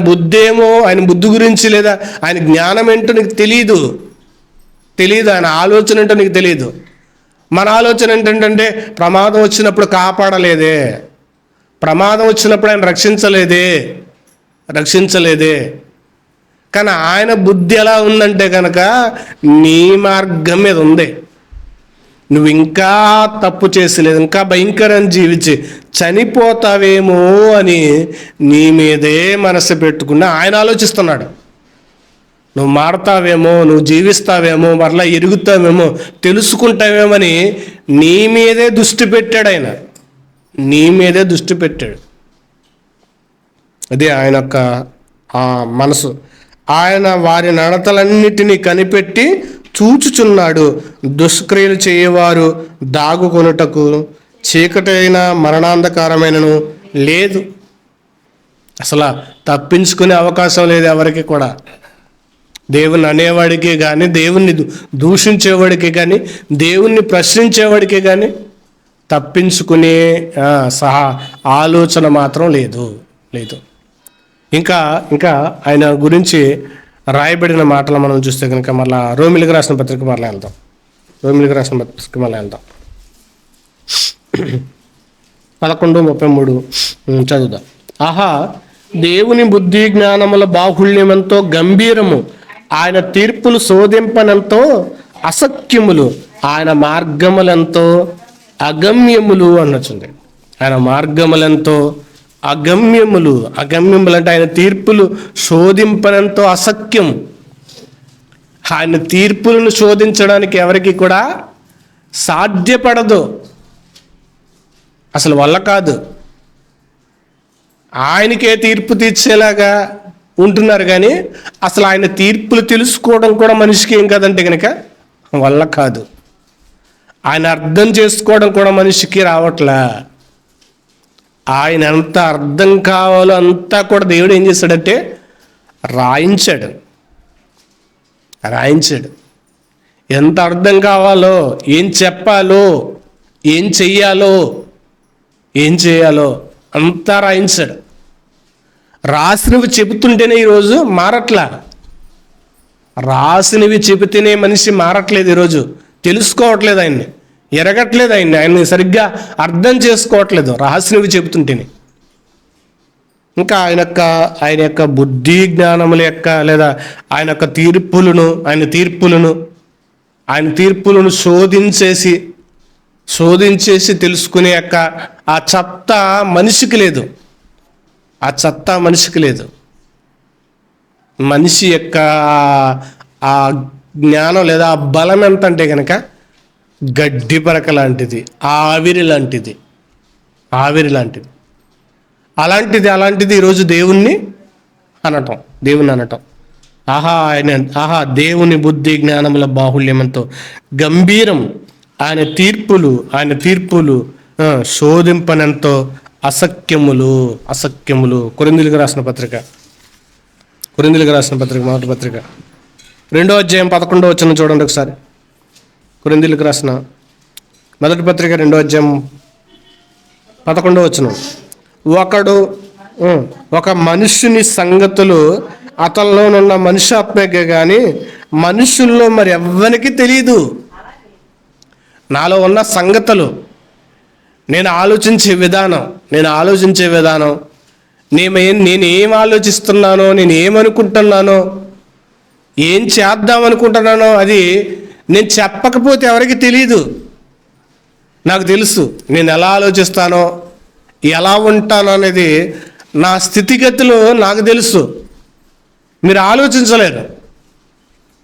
బుద్ధి గురించి లేదా ఆయన జ్ఞానం ఏంటో నీకు తెలియదు. ఆయన ఆలోచన ఏంటో నీకు తెలియదు. మన ఆలోచన ఏంటంటే ప్రమాదం వచ్చినప్పుడు కాపాడలేదే, ప్రమాదం వచ్చినప్పుడు ఆయన రక్షించలేదే. కానీ ఆయన బుద్ధి ఎలా ఉందంటే కనుక నీ మార్గం మీద ఉంది. నువ్వు ఇంకా తప్పు చేసలేదు, ఇంకా భయంకరం జీవించి చనిపోతావేమో అని నీ మీదే మనసు పెట్టుకుని ఆయన ఆలోచిస్తున్నాడు. నువ్వు మారతావేమో, నువ్వు జీవిస్తావేమో, మరలా ఎరుగుతావేమో, తెలుసుకుంటావేమని నీ మీదే దృష్టి పెట్టాడు. అది ఆయన యొక్క మనసు. ఆయన వారి నడతలన్నిటినీ కనిపెట్టి చూచుచున్నాడు. దుష్క్రియలు చేయవారు దాగుకొనుటకు చీకటైన మరణాంధకారమైనను లేదు. అసలు తప్పించుకునే అవకాశం లేదు ఎవరికి కూడా. దేవుణ్ణి అనేవాడికి కానీ, దేవుణ్ణి దూషించేవాడికి కానీ, దేవుణ్ణి ప్రశ్నించేవాడికి కానీ తప్పించుకునే ఆలోచన మాత్రం లేదు. ఇంకా ఆయన గురించి రాయబడిన మాటలు మనం చూస్తే కనుక మళ్ళీ రోమిలికి రాసిన పత్రిక మళ్ళీ వెళ్దాం. 11:33 చదువుదాం. ఆహా, దేవుని బుద్ధి జ్ఞానముల బాహుళ్యమంతో గంభీరము, ఆయన తీర్పులు శోధింపనంతో అసఖ్యములు, ఆయన మార్గములెంతో అగమ్యములు అనొచ్చుంది. ఆయన మార్గములెంతో అగమ్యములు. అగమ్యములు అంటే ఆయన తీర్పులు శోధింపనంతో అసత్యం. ఆయన తీర్పులను శోధించడానికి ఎవరికి కూడా సాధ్యపడదు, అసలు వల్ల కాదు. ఆయనకే తీర్పు తీర్చేలాగా ఉంటున్నారు, కానీ అసలు ఆయన తీర్పులు తెలుసుకోవడం కూడా మనిషికి ఏం కాదంటే కనుక వల్ల కాదు. ఆయన అర్థం చేసుకోవడం కూడా మనిషికి రావట్లా. ఆయన ఎంత అర్థం కావాలో అంతా కూడా దేవుడు ఏం చేశాడంటే రాయించాడు. ఎంత అర్థం కావాలో, ఏం చెప్పాలో, ఏం చెయ్యాలో అంతా రాయించాడు. రాసినవి చెబుతుంటేనే ఈరోజు మారట్లా. రాసినవి చెబితేనే మనిషి మారట్లేదు, ఈరోజు తెలుసుకోవట్లేదు, ఆయన్ని ఎరగట్లేదు, ఆయన్ని సరిగ్గా అర్థం చేసుకోవట్లేదు రాసినవి చెబుతుంటేనే. ఇంకా ఆయన యొక్క బుద్ధి జ్ఞానముల యొక్క లేదా ఆయన యొక్క తీర్పులను శోధించేసి తెలుసుకునే యొక్క ఆ చెత్త మనిషికి లేదు. మనిషి యొక్క ఆ జ్ఞానం లేదా ఆ బలం ఎంత అంటే కనుక గడ్డి పరక లాంటిది, ఆవిరి లాంటిది. అలాంటిది ఈరోజు దేవుణ్ణి అనటం. ఆహా దేవుని బుద్ధి జ్ఞానముల బాహుళ్యమంతో గంభీరం. ఆయన తీర్పులు శోధింపనంతో అసఖ్యములు. కొరింథీయులకు రాసిన పత్రిక మొదటి పత్రిక 2వ అధ్యాయం 11వ వచనం చూడండి ఒకసారి. కొరింథీయులకు రాసిన మొదటి పత్రిక 2వ అధ్యాయం 11వ వచనం. ఒక మనుష్యుని సంగతులు అతనిలోనున్న మనుష్యాత్మకే కానీ మనుషుల్లో మరి ఎవ్వరికి తెలియదు. నాలో ఉన్న సంగతులు, నేను ఆలోచించే విధానం, నేనేం ఆలోచిస్తున్నానో, నేను ఏమనుకుంటున్నానో, ఏం చేద్దామనుకుంటున్నానో అది నేను చెప్పకపోతే ఎవరికి తెలియదు. నాకు తెలుసు నేను ఎలా ఆలోచిస్తానో, ఎలా ఉంటానో అనేది నా స్థితిగతులు నాకు తెలుసు. మీరు ఆలోచించలేరు,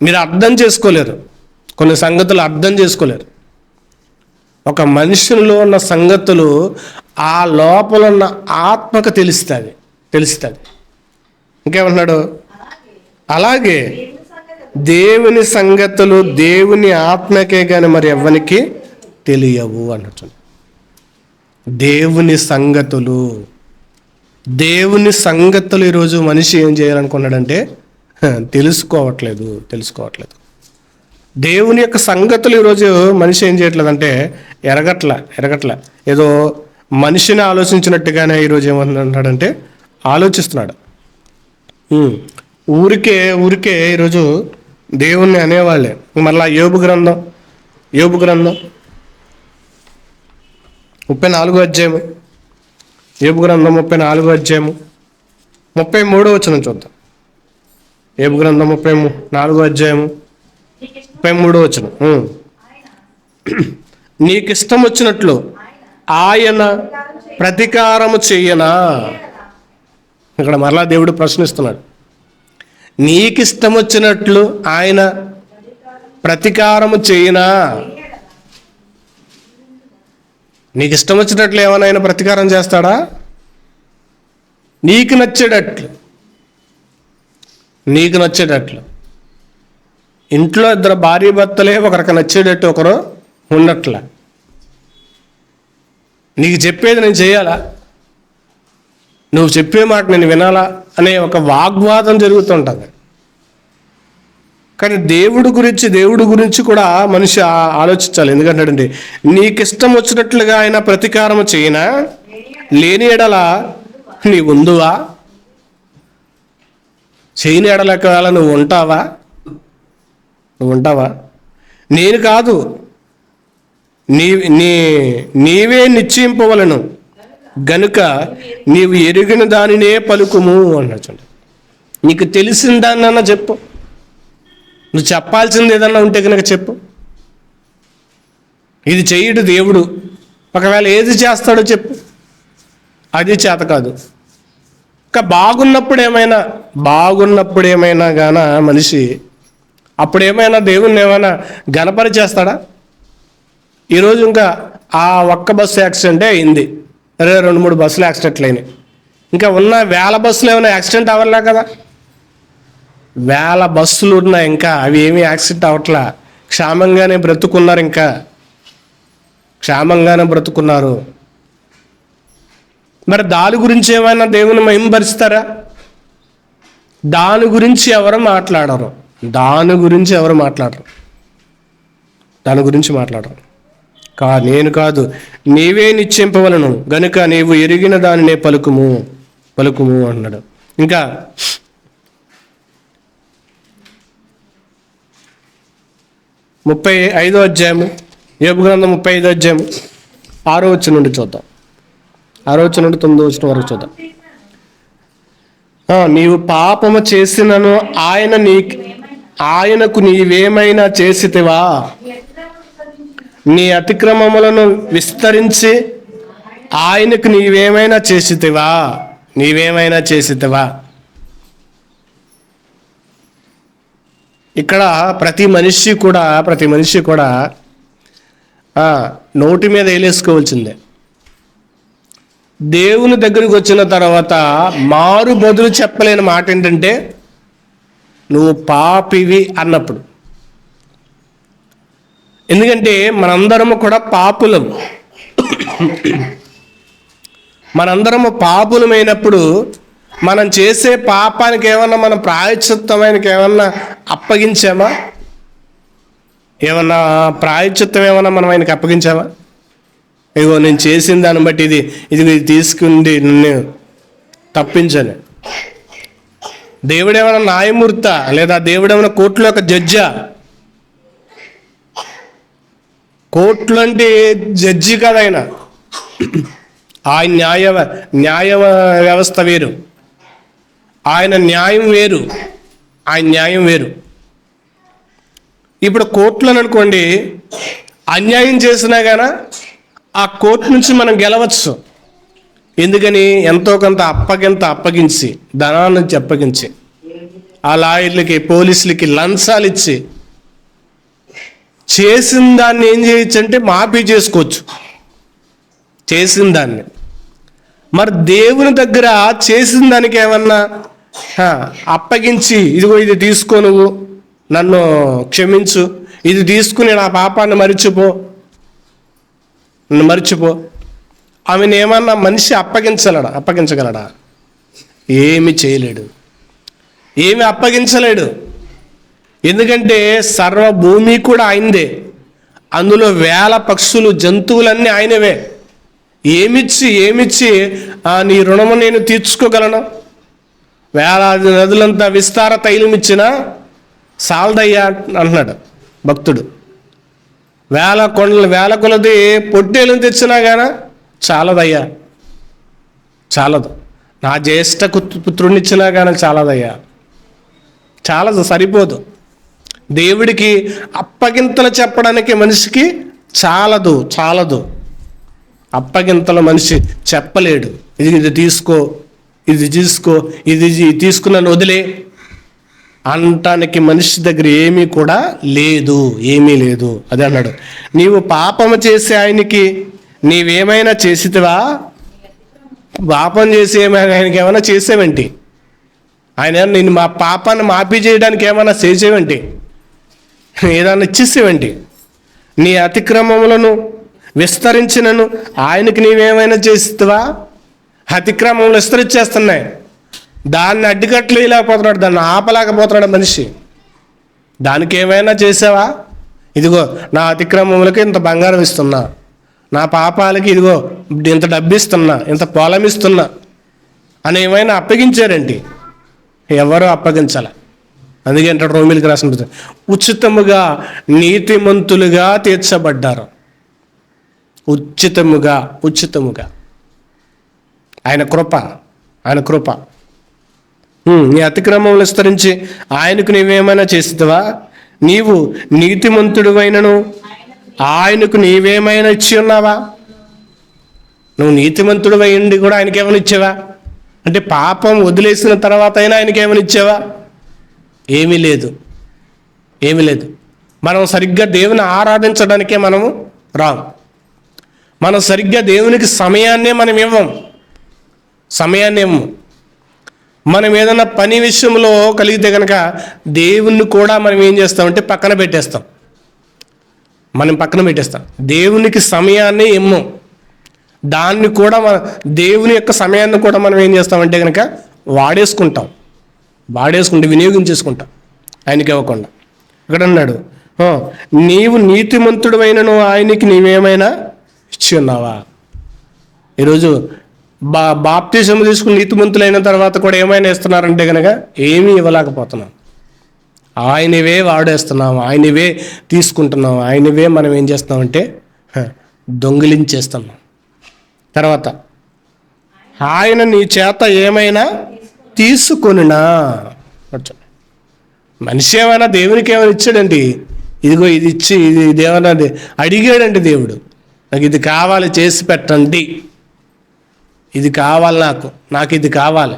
మీరు అర్థం చేసుకోలేరు, కొన్ని సంగతులు అర్థం చేసుకోలేరు. ఒక మనుషుల్లో ఉన్న సంగతులు ఆ లోపల ఉన్న ఆత్మకు తెలుస్తుంది. ఇంకేమంటున్నాడు? అలాగే దేవుని సంగతులు దేవుని ఆత్మకే కానీ మరి ఎవ్వనికి తెలియవు అన్నట్టు. దేవుని సంగతులు ఈరోజు మనిషి ఏం చేయాలనుకున్నాడంటే తెలుసుకోవట్లేదు. దేవుని యొక్క సంగతులు ఈరోజు మనిషి ఏం చేయట్లేదంటే ఎరగట్ల. ఏదో మనిషిని ఆలోచించినట్టుగానే ఈరోజు ఏమంటున్నాడంటే ఆలోచిస్తున్నాడు. ఊరికే ఈరోజు దేవుణ్ణి అనేవాళ్ళే. మళ్ళా యోబు గ్రంథం 34వ అధ్యాయము, యోబు గ్రంథం 34వ అధ్యాయము 33వ వచనం చూద్దాం. యోబు గ్రంథం 34వ అధ్యాయము 33వ వచనం. నీకిష్టం వచ్చినట్లు ఆయన ప్రతీకారము చెయ్యనా? ఇక్కడ మరలా దేవుడు ప్రశ్నిస్తున్నాడు. నీకిష్టం వచ్చినట్లు ఆయన ప్రతీకారము చెయ్యనా? నీకు ఇష్టం వచ్చినట్లు ఏమైనా ఆయన ప్రతీకారం చేస్తాడా? నీకు నచ్చేటట్లు ఇంట్లో ఇద్దరు భార్య భర్తలే ఒకరికి నచ్చేటట్టు ఒకరు ఉండట్లా. నీకు చెప్పేది నేను చేయాలా, నువ్వు చెప్పే మాట నేను వినాలా అనే ఒక వాగ్వాదం జరుగుతుంటుంది. కానీ దేవుడి గురించి కూడా మనిషి ఆలోచించాలి. ఎందుకంటే నీకు ఇష్టం వచ్చినట్లుగా ఆయన ప్రతీకారం చేయనా? లేని ఎడల నీ ఉందువా? చేయని ఎడల నువ్వు ఉంటావా? నేను కాదు, నీవే నిశ్చయింపవలను గనుక నీవు ఎరిగిన దానినే పలుకుము అన్నట్టు. నీకు తెలిసిన దాన్నన్నా చెప్పు, నువ్వు చెప్పాల్సింది ఏదన్నా ఉంటే కనుక చెప్పు. ఇది చెయ్యడు దేవుడు. ఒకవేళ ఏది చేస్తాడో చెప్పు, అది చేత కాదు. ఇంకా బాగున్నప్పుడు ఏమైనా గాన మనిషి అప్పుడేమైనా దేవుణ్ణి ఏమైనా గణపరిచేస్తాడా? ఈరోజు ఇంకా ఆ ఒక్క బస్సు యాక్సిడెంటే అయింది, 2-3 బస్సులు యాక్సిడెంట్లు అయినాయి. ఇంకా ఉన్న 1000 బస్సులు ఏమైనా యాక్సిడెంట్ అవ్వలే కదా? 1000 బస్సులు ఉన్నాయి, ఇంకా అవి ఏమీ యాక్సిడెంట్ అవ్వట్లా. క్షేమంగానే బ్రతుకున్నారు, ఇంకా క్షేమంగానే బ్రతుకున్నారు. మరి దాని గురించి ఏమైనా దేవుని మహిమపరుస్తారా? దాని గురించి ఎవరు మాట్లాడరు. నేను కాదు, నీవే నిశ్చయింపవలను గనుక నీవు ఎరిగిన దానినే పలుకుము అన్నాడు. ఇంకా 35వ అధ్యాయము, యోబు గ్రంథం 35వ అధ్యాయం 6వ వచనం నుండి చూద్దాం. 6వ వచనం నుండి 9వ వచనం వరకు చూద్దాం. నీవు పాపము చేసినను ఆయనకు నీవేమైనా చేసితివా? నీ అతిక్రమములను విస్తరించి ఆయనకు నీవేమైనా చేసితివా? ఇక్కడ ప్రతి మనిషి కూడా నోటి మీద వేలేసుకోవాల్సిందే. దేవుని దగ్గరికి వచ్చిన తర్వాత మారు బదులు చెప్పలేని మాట ఏంటంటే, నువ్వు పాపివి అన్నప్పుడు. ఎందుకంటే మనందరము కూడా పాపులము. మనందరము పాపులమైనప్పుడు మనం చేసే పాపానికి ఏమన్నా మనం ప్రాయశ్చిత్తమైనకి ఏమన్నా అప్పగించామా? ఏమన్నా ప్రాయశ్చిత్తం ఏమన్నా మనం ఆయనకి అప్పగించామా? ఇగో నేను చేసిన దాన్ని బట్టి ఇది తీసుకుంది నన్ను తప్పించని. దేవుడేమైనా న్యాయమూర్త, లేదా దేవుడేమైనా కోర్టులో ఒక జడ్జా? కోర్టులు అంటే జడ్జి కాదు ఆయన. ఆయన న్యాయ వ్యవస్థ వేరు, ఆయన న్యాయం వేరు. ఇప్పుడు కోర్టులను అనుకోండి, అన్యాయం చేసినా గానా ఆ కోర్టు నుంచి మనం గెలవచ్చు. ఎందుకని? ఎంతో కొంత అప్పగించి ధనాన్ని అప్పగించి ఆ లాయర్లకి, పోలీసులకి లంచాలు ఇచ్చి చేసిన దాన్ని ఏం చేయొచ్చు అంటే మాఫీ చేసుకోవచ్చు చేసిన దాన్ని. మరి దేవుని దగ్గర చేసిన దానికి ఏమన్నా అప్పగించి, ఇదిగో ఇది తీసుకో, నువ్వు నన్ను క్షమించు, ఇది తీసుకుని నా పాపాన్ని మర్చిపో, ఆమెను ఏమన్నా మనిషి అప్పగించగలడా? ఏమి చేయలేడు, ఏమి అప్పగించలేడు. ఎందుకంటే సర్వభూమి కూడా ఆయనదే, అందులో 1000 పక్షులు, జంతువులన్నీ ఆయనవే. ఏమిచ్చి నీ రుణము నేను తీర్చుకోగలను? 1000 నదులంతా విస్తార తైలం ఇచ్చినా సాల్దయ్యా అంటున్నాడు భక్తుడు. 1000 కొలది పొట్టేలను తెచ్చినా గానా చాలదయ్యా, చాలదు. నా జ్యేష్ఠ పుత్రుడిని ఇచ్చినా కానీ చాలదయ్యా, చాలదు, సరిపోదు. దేవుడికి అప్పగింతలు చెప్పడానికి మనిషికి చాలదు. అప్పగింతలు మనిషి చెప్పలేడు. ఇది తీసుకో, ఇది తీసుకున్నాను వదిలే అనటానికి మనిషి దగ్గర ఏమీ లేదు. అదే అన్నాడు, నీవు పాపము చేసి ఆయనకి నీవేమైనా చేసితివా? పాపం చేసి ఆయనకి ఏమైనా చేసేవేంటి? ఆయన నేను మా పాపాన్ని మాఫీ చేయడానికి ఏమైనా చేసేవేంటి? ఏదన్నా ఇచ్చేసేవేంటి? నీ అతిక్రమములను విస్తరించినను ఆయనకి నీవేమైనా చేసితివా? అతిక్రమములు విస్తరించేస్తున్నాయి, దాన్ని అడ్డుకట్లు వేయలేకపోతున్నాడు, దాన్ని ఆపలేకపోతున్నాడు మనిషి. దానికి ఏమైనా చేసావా? ఇదిగో నా అతిక్రమములకి ఇంత బంగారం ఇస్తున్నా, నా పాపాలకి ఇదిగో ఇంత డబ్బు ఇస్తున్నా, ఇంత పొలం ఇస్తున్నా అని ఏమైనా అప్పగించారేంటి? ఎవరు అప్పగించాల. అందుకే అంటే రోమిలికి రాసిన ఉచితముగా నీతిమంతులుగా తీర్చబడ్డారు. ఉచితముగా ఆయన కృప. నీ అతిక్రమములు విస్తరించి ఆయనకు నీవేమైనా చేస్తావా? నీవు నీతిమంతుడు అయినను ఆయనకు నీవేమైనా ఇచ్చి ఉన్నావా? నువ్వు నీతిమంతుడు అయ్యిండి కూడా ఆయనకి ఏమైనా ఇచ్చావా? అంటే పాపం వదిలేసిన తర్వాత అయినా ఆయనకి ఏమైనా ఇచ్చావా? ఏమీ లేదు, ఏమీ లేదు. మనం సరిగ్గా దేవుని ఆరాధించడానికే మనము రాం. మనం సరిగ్గా దేవునికి సమయాన్నే మనం ఇవ్వం. మనం ఏదైనా పని విషయంలో కలిగితే కనుక దేవుణ్ణి కూడా మనం ఏం చేస్తామంటే పక్కన పెట్టేస్తాం. దేవునికి సమయాన్ని ఇమ్మం. దాన్ని కూడా దేవుని యొక్క సమయాన్ని కూడా మనం ఏం చేస్తామంటే కనుక వాడేసుకుంటే వినియోగించేసుకుంటాం ఆయనకి ఇవ్వకుండా. ఇక్కడ అన్నాడు, నీవు నీతిమంతుడు అయినను ఆయనకి నీవేమైనా ఇచ్చి ఉన్నావా? ఈరోజు బాప్తిజం తీసుకుని నీతిమంతులైన తర్వాత కూడా ఏమైనా ఇస్తున్నారంటే కనుక ఏమీ ఇవ్వలేకపోతున్నాం. ఆయనవే వాడేస్తున్నాం, ఆయనవే తీసుకుంటున్నాం, ఆయనవే మనం ఏం చేస్తున్నామంటే దొంగిలించేస్తున్నాం. తర్వాత ఆయన నీ చేత ఏమైనా తీసుకొనినా. మనిషి ఏమైనా దేవునికి ఏమైనా ఇచ్చాడండి? ఇదిగో ఇది ఇచ్చి ఇది ఏమైనా అడిగాడండి దేవుడు, నాకు ఇది కావాలి చేసి పెట్టండి, ఇది కావాలి, నాకు ఇది కావాలి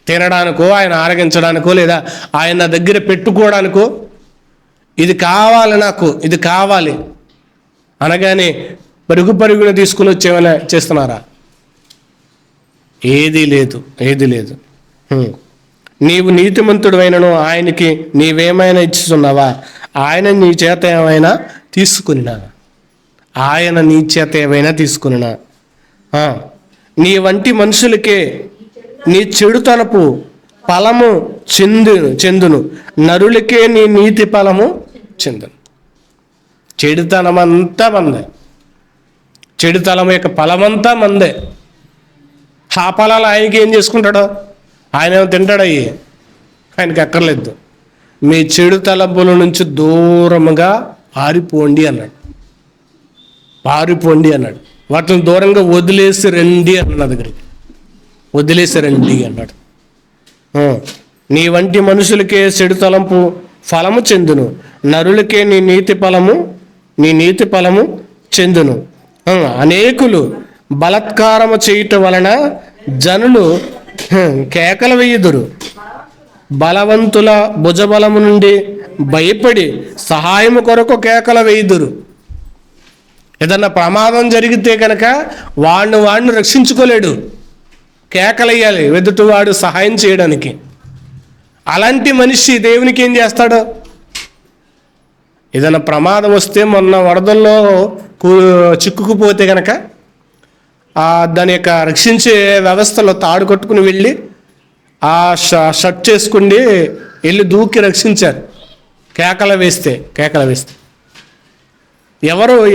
తినడానికో ఆయన ఆరగించడానికో లేదా ఆయన దగ్గర పెట్టుకోవడానికో ఇది కావాలి, నాకు ఇది కావాలి అనగానే పరుగున తీసుకుని వచ్చేమైనా చేస్తున్నారా? ఏదీ లేదు. నీవు నీతిమంతుడు అయినను ఆయనకి నీవేమైనా ఇచ్చుతున్నావా? ఆయన నీ చేత ఏమైనా తీసుకునినా. నీ వంటి మనుషులకే నీ చెడుతనపు ఫలము చెందును, నరులకే నీ నీతి ఫలము చెందును. చెడుతనమంతా మందే, చెడుతనం యొక్క ఫలమంతా మందే. ఆ ఫలాలు ఆయనకి ఏం చేసుకుంటాడో? ఆయన ఏమో తింటాడయ్యి, ఆయనకి అక్కర్లేదు. మీ చెడు తలంపుల నుంచి దూరముగా పారిపోండి అన్నాడు. వాటిని దూరంగా వదిలేసి రండి అన్న దగ్గరికి అన్నాడు. నీ వంటి మనుషులకే చెడు తలంపు ఫలము చెందును, నరులకే నీ నీతి ఫలము చెందును. అనేకులు బలాత్కారము చేయుట వలన జనులు కేకలు వేయుదురు. బలవంతుల భుజబలము నుండి భయపడి సహాయము కొరకు కేకలు వేయుదురు. ఏదన్నా ప్రమాదం జరిగితే కనుక వాడిని రక్షించుకోలేడు, కేకలయ్యాలి ఎదుటివాడు సహాయం చేయడానికి. అలాంటి మనిషి దేవునికి ఏం చేస్తాడు? ఏదైనా ప్రమాదం వస్తే, మొన్న వరదల్లో చిక్కుకుపోతే కనుక దాని యొక్క రక్షించే వ్యవస్థలో తాడు కట్టుకుని వెళ్ళి ఆ షర్ట్ చేసుకుని వెళ్ళి దూకి రక్షించారు. కేకలు వేస్తే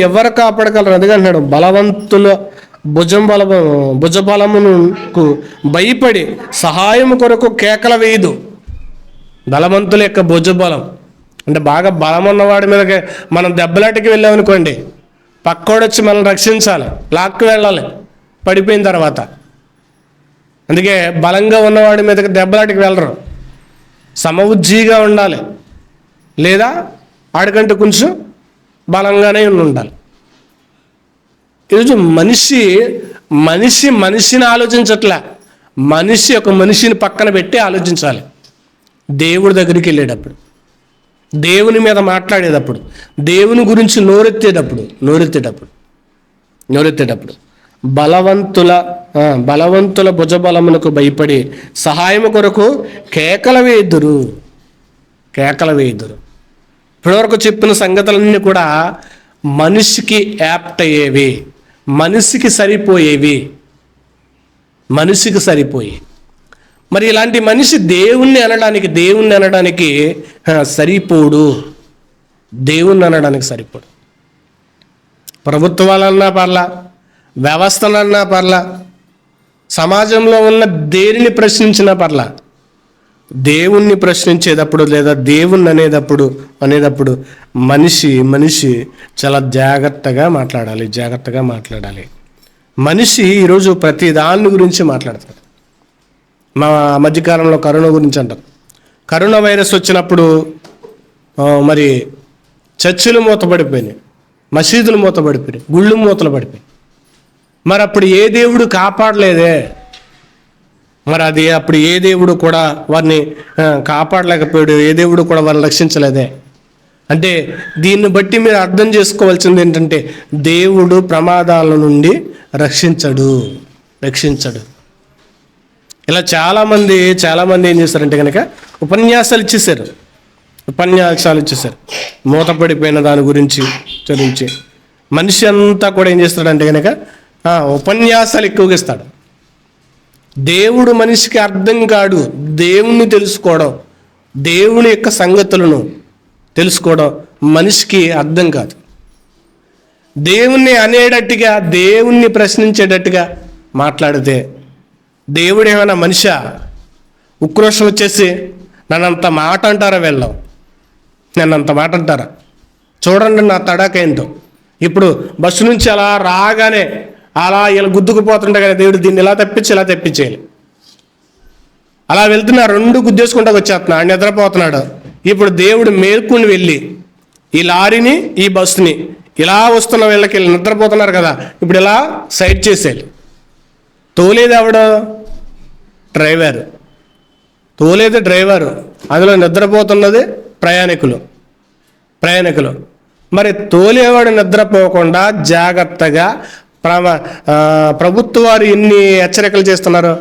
ఎవరు కాపాడగలరు? అందుకే అంటున్నాడు, బలవంతుల భుజబలమునకు భయపడి సహాయం కొరకు కేకల వేయదు. బలవంతుల యొక్క భుజబలం అంటే బాగా బలం ఉన్నవాడి మీద మనం దెబ్బలాటికి వెళ్ళామనుకోండి, పక్కోడు వచ్చి మనల్ని రక్షించాలి, లాక్కు వెళ్ళాలి పడిపోయిన తర్వాత. అందుకే బలంగా ఉన్నవాడి మీదకి దెబ్బలాటికి వెళ్ళరు, సమవుజ్జీగా ఉండాలి, లేదా ఆడికంటే కొంచెం బలంగానే ఉండాలి. ఈరోజు మనిషిని ఆలోచించట్లే, ఒక మనిషిని పక్కన పెట్టి ఆలోచించాలి. దేవుడి దగ్గరికి వెళ్ళేటప్పుడు, దేవుని మీద మాట్లాడేటప్పుడు, దేవుని గురించి నోరెత్తేటప్పుడు బలవంతుల భుజబలమునకు భయపడి సహాయము కొరకు కేకలు వేయుదురు. ఇప్పటివరకు చెప్పిన సంగతులన్నీ కూడా మనిషికి యాప్ట్ అయ్యేవి, మనిషికి సరిపోయి. మరి ఇలాంటి మనిషి దేవుణ్ణి అనడానికి సరిపోడు. ప్రభుత్వాలన్నా పర్లా, వ్యవస్థలన్నా పర్లా, సమాజంలో ఉన్న దేనిని ప్రశ్నించినా పర్లా, దేవుణ్ణి ప్రశ్నించేటప్పుడు లేదా దేవుణ్ణి అనేటప్పుడు మనిషి చాలా జాగ్రత్తగా మాట్లాడాలి. మనిషి ఈరోజు ప్రతి దాని గురించి మాట్లాడతాడు. మా మధ్యకాలంలో కరోనా గురించి అంటారు. కరోనా వైరస్ వచ్చినప్పుడు మరి చర్చిలు మూతపడిపోయినాయి, మసీదులు మూతపడిపోయి, గుళ్ళు మూతలు పడిపోయి. మరి అప్పుడు ఏ దేవుడు కాపాడలేదే? మరి అది అప్పుడు ఏ దేవుడు కూడా వారిని కాపాడలేకపోయాడు? ఏ దేవుడు కూడా వారిని రక్షించలేదే? అంటే దీన్ని బట్టి మీరు అర్థం చేసుకోవాల్సింది ఏంటంటే, దేవుడు ప్రమాదాల నుండి రక్షించడు. ఇలా చాలామంది ఏం చేస్తారంటే కనుక ఉపన్యాసాలు ఇచ్చేసారు. మూతపడిపోయిన దాని గురించి చదివించి మనిషి అంతా కూడా ఏం చేస్తాడంటే కనుక ఉపన్యాసాలు ఎక్కువగా ఇస్తాడు. దేవుడు మనిషికి అర్థం కాడు. దేవుణ్ణి తెలుసుకోవడం, దేవుని యొక్క సంగతులను తెలుసుకోవడం మనిషికి అర్థం కాదు. దేవుణ్ణి అనేటట్టుగా, దేవుణ్ణి ప్రశ్నించేటట్టుగా మాట్లాడితే దేవుడు ఏమైనా మనిషా? ఉక్రోషం వచ్చేసి నన్నంత మాట అంటారా? నన్నంత మాట అంటారా? చూడండి నా తడాకేంటో. ఇప్పుడు బస్సు నుంచి అలా రాగానే అలా ఇలా గుద్దుకుపోతుంటే కానీ దేవుడు దీన్ని ఇలా తెప్పించేయాలి. అలా వెళ్తున్నా, రెండు గుద్దేసుకుంటా వచ్చేస్తున్నా, ఆయన నిద్రపోతున్నాడు. ఇప్పుడు దేవుడు మేల్కొని వెళ్ళి ఈ లారీని, ఈ బస్సుని ఇలా వస్తున్న వీళ్ళకి నిద్రపోతున్నారు కదా, ఇప్పుడు ఇలా సైడ్ చేసేయాలి. తోలేది ఎవడు? డ్రైవరు. అందులో నిద్రపోతున్నది ప్రయాణికులు. మరి తోలేవాడు నిద్రపోకుండా జాగ్రత్తగా ప్రభుత్వ వారు ఎన్ని హెచ్చరికలు చేస్తున్నారు?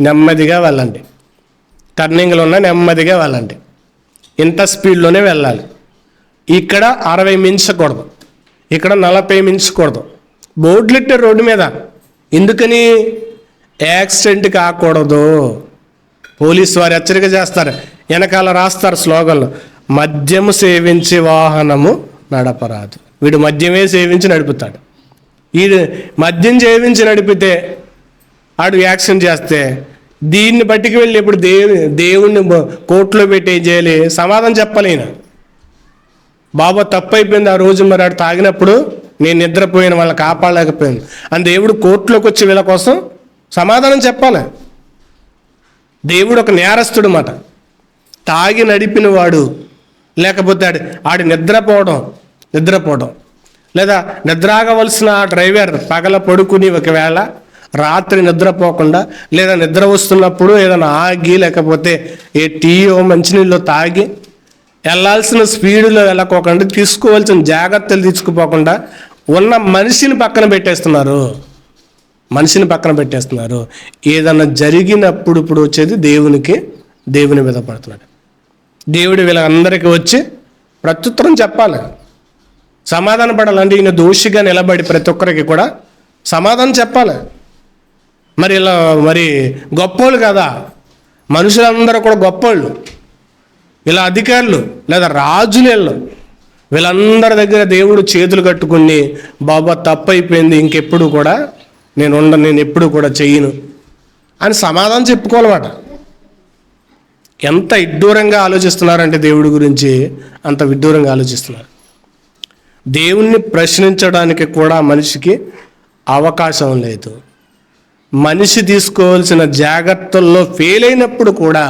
నెమ్మదిగా వెళ్ళండి, టర్నింగ్లు ఉన్న నెమ్మదిగా వెళ్ళండి, ఇంత స్పీడ్లోనే వెళ్ళాలి, ఇక్కడ 60 మించకూడదు, ఇక్కడ 40 మించకూడదు. బోర్డులు పెట్టారు రోడ్డు మీద. ఎందుకని? యాక్సిడెంట్ కాకూడదు. పోలీసు వారు హెచ్చరిక చేస్తారు, వెనకాల రాస్తారు స్లోగన్లు, మద్యము సేవించి వాహనము నడపరాదు. వీడు మద్యమే సేవించి నడుపుతాడు. వీడు మద్యం సేవించి నడిపితే ఆడు యాక్సిడెంట్ చేస్తే దీన్ని బట్టికి వెళ్ళి ఇప్పుడు దేవుణ్ణి కోర్టులో పెట్టి ఏం చేయాలి? సమాధానం చెప్పాలి. ఈయన బాబా తప్పు అయిపోయింది ఆ రోజు, మరి ఆడు తాగినప్పుడు నేను నిద్రపోయిన వాళ్ళని కాపాడలేకపోయాను అని దేవుడు కోర్టులోకి వచ్చి వీళ్ళ కోసం సమాధానం చెప్పాలి. దేవుడు ఒక నేరస్తుడు మాట. తాగి నడిపిన వాడు, లేకపోతే ఆడి నిద్రపోవడం లేదా నిద్రాగవలసిన డ్రైవర్ పగల పడుకుని ఒకవేళ రాత్రి నిద్రపోకుండా, లేదా నిద్ర వస్తున్నప్పుడు ఏదైనా ఆగి, లేకపోతే ఏ టీయో మంచినీళ్ళు తాగి వెళ్ళాల్సిన స్పీడ్లో వెళ్ళకోకుండా, తీసుకోవాల్సిన జాగ్రత్తలు తీసుకుపోకుండా ఉన్న మనిషిని పక్కన పెట్టేస్తున్నారు. ఏదన్నా జరిగినప్పుడు ఇప్పుడు వచ్చేది దేవుని మీద పడుతున్నాడు. దేవుడు వీళ్ళందరికీ వచ్చి ప్రత్యుత్తరం చెప్పాలి, సమాధాన పడాలంటే ఈయన దోషిగా నిలబడి ప్రతి ఒక్కరికి కూడా సమాధానం చెప్పాలి. మరి గొప్పోళ్ళు కదా, మనుషులందరూ కూడా గొప్పోళ్ళు. ఇలా అధికారులు లేదా రాజులు, వీళ్ళందరి దగ్గర దేవుడు చేతులు కట్టుకుని, బాబా తప్పు అయిపోయింది, ఇంకెప్పుడు కూడా నేను ఎప్పుడు కూడా చెయ్యను అని సమాధానం చెప్పుకోవాలన్నమాట. ఎంత విడ్డూరంగా ఆలోచిస్తున్నారంటే దేవుడి గురించి అంత విడ్డూరంగా ఆలోచిస్తున్నారు. దేవుణ్ణి ప్రశ్నించడానికి కూడా మనిషికి అవకాశం లేదు. మనిషి తీసుకోవాల్సిన జాగ్రత్తల్లో ఫెయిల్ అయినప్పుడు కూడా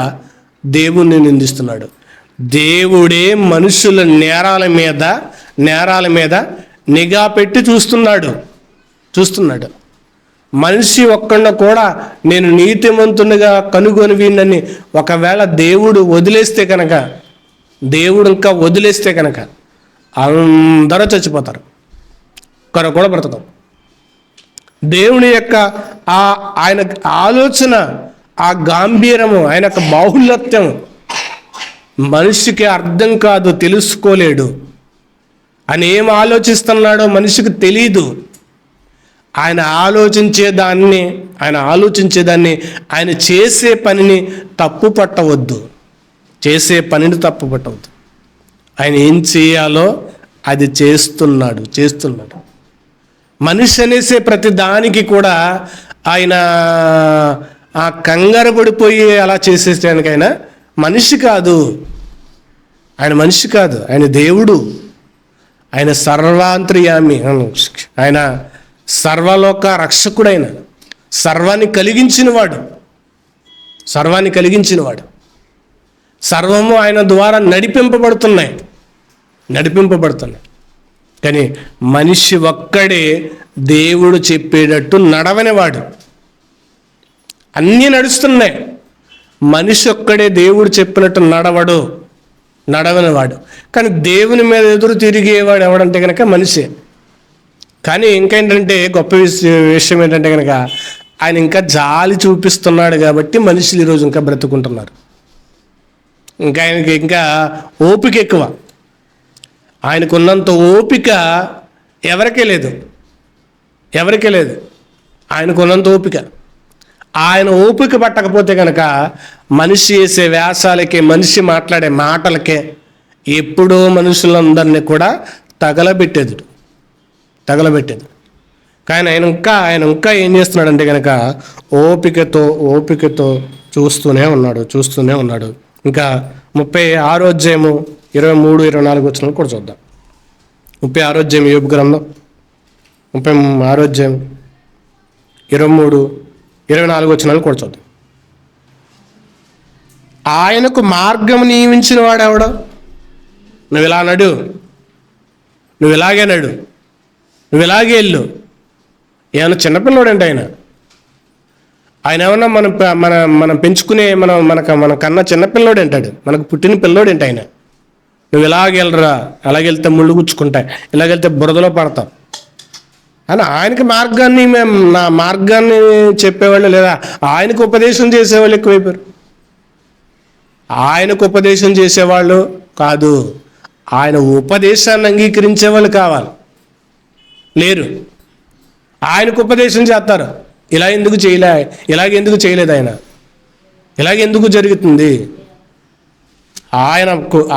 దేవుణ్ణి నిందిస్తున్నాడు. దేవుడే మనుషుల నేరాల మీద నిఘా పెట్టి చూస్తున్నాడు. మనిషి ఒక్కడిన కూడా నేను నీతిమంతునిగా కనుగొని వీణ్ణని ఒకవేళ దేవుడు ఇంకా వదిలేస్తే కనుక అందరూ చచ్చిపోతారు, ఒక్కరు కూడా బ్రతకం. దేవుని యొక్క ఆయన ఆలోచన, ఆ గాంభీర్యము, ఆయన యొక్క బాహుళ్యత్యం మనిషికి అర్థం కాదు, తెలుసుకోలేడు. ఆయన ఏం ఆలోచిస్తున్నాడో మనిషికి తెలీదు. ఆయన ఆలోచించేదాన్ని ఆయన చేసే పనిని తప్పు పట్టవద్దు. ఆయన ఏం చేయాలో అది చేస్తున్నాడు. మనిషి అనేసే ప్రతి దానికి కూడా ఆయన ఆ కంగారు పడిపోయి అలా చేసేటానికైనా మనిషి కాదు. ఆయన దేవుడు, ఆయన సర్వాంతర్యామి, ఆయన సర్వలోక రక్షకుడైన, సర్వాన్ని కలిగించినవాడు. సర్వము ఆయన ద్వారా నడిపింపబడుతున్నాయి. కానీ మనిషి ఒక్కడే దేవుడు చెప్పేటట్టు నడవనివాడు. అన్నీ నడుస్తున్నాయి, మనిషి ఒక్కడే దేవుడు చెప్పినట్టు నడవనివాడు. కానీ దేవుని మీద ఎదురు తిరిగేవాడు ఎవడంటే కనుక మనిషే. కానీ ఇంకేంటంటే గొప్ప విషయం ఏంటంటే కనుక ఆయన ఇంకా జాలి చూపిస్తున్నాడు కాబట్టి మనుషులు ఈరోజు ఇంకా బ్రతుకుంటున్నారు. ఇంకా ఆయనకి ఇంకా ఓపిక ఎక్కువ. ఆయనకున్నంత ఓపిక ఎవరికీ లేదు. ఆయనకున్నంత ఓపిక. ఆయన ఓపిక పట్టకపోతే కనుక మనిషి వేసే వ్యాసాలకే, మనిషి మాట్లాడే మాటలకే ఎప్పుడో మనుషులందరినీ కూడా తగలబెట్టేది. కానీ ఆయన ఇంకా ఏం చేస్తున్నాడంటే కనుక ఓపికతో చూస్తూనే ఉన్నాడు. ఇంకా 36వ అధ్యాయము 23, 24 వచనాలు కూడా చూద్దాం. 36వ అధ్యాయం యోబు గ్రంథం 36వ అధ్యాయం 23, 24 వచనాలు కూడా చూద్దాం. ఆయనకు మార్గం నియమించిన వాడు ఎవడో? నువ్వు ఇలా నడు, నువ్వు ఇలాగే నడు, నువ్వు ఇలాగే వెళ్ళు. ఏమన్నా చిన్నపిల్లోడంటే ఆయన ఏమన్నా మనం పెంచుకునే మన కన్నా చిన్నపిల్లోడు అంటాడు, మనకు పుట్టిన పిల్లోడు ఏంటి ఆయన. నువ్వు ఇలాగెళ్ళరా, అలాగెళ్తే ముళ్ళు గుచ్చుకుంటాయి, ఇలాగెళ్తే బురదలో పడతావు అని ఆయనకి మార్గాన్ని చెప్పేవాళ్ళు లేదా ఆయనకు ఉపదేశం చేసేవాళ్ళు ఎక్కువైపోయారు. ఆయనకు ఉపదేశం చేసేవాళ్ళు కాదు, ఆయన ఉపదేశాన్ని అంగీకరించేవాళ్ళు కావాలి, లేరు. ఆయనకు ఉపదేశం చేస్తారు, ఇలాగెందుకు చేయలేదు ఆయన, ఇలాగెందుకు జరుగుతుంది.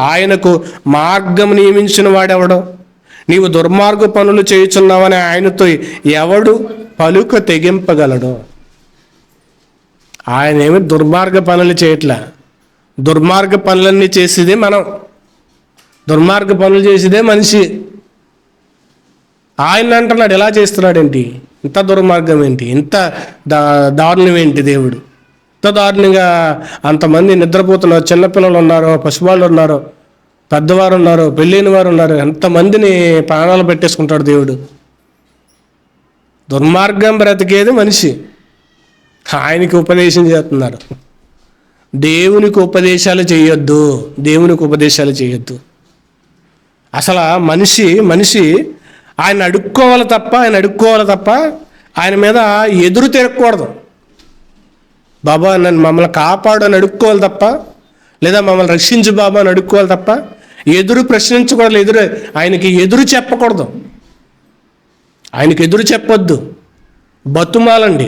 ఆయనకు మార్గం నియమించిన వాడెవడో? నీవు దుర్మార్గ పనులు చేయుచున్నావని ఆయనతో ఎవడు పలుక తెగింపగలడు? ఆయన ఏమి దుర్మార్గ పనులు చేయట్లా. దుర్మార్గ పనులన్నీ చేసేదే మనం, దుర్మార్గ పనులు చేసేదే మనిషి. ఆయన అంటున్నాడు, ఎలా చేస్తున్నాడేంటి, ఇంత దుర్మార్గం ఏంటి, ఇంత దారుణం ఏంటి దేవుడు, ఇంత దారుణంగా అంతమంది నిద్రపోతున్నారు. చిన్నపిల్లలు ఉన్నారు, పసివాళ్ళు ఉన్నారు, పెద్దవారు ఉన్నారు, పెళ్ళైన వారు ఉన్నారు, ఎంతమందిని ప్రాణాలు పెట్టేసుకుంటాడు దేవుడు. దుర్మార్గం బ్రతికేది మనిషి. ఆయనకి ఉపదేశం చేస్తున్నారు. దేవునికి ఉపదేశాలు చేయొద్దు. అసలు మనిషి ఆయన అడుక్కోవాలి తప్ప ఆయన మీద ఎదురు తిరగకూడదు. బాబా నన్ను మమ్మల్ని కాపాడు అని అడుక్కోవాలి తప్ప, లేదా మమ్మల్ని రక్షించు బాబా అని అడుక్కోవాలి తప్ప ఎదురు ప్రశ్నించకూడదు. ఆయనకి ఎదురు చెప్పకూడదు, ఆయనకి ఎదురు చెప్పొద్దు. బతుమాలండి,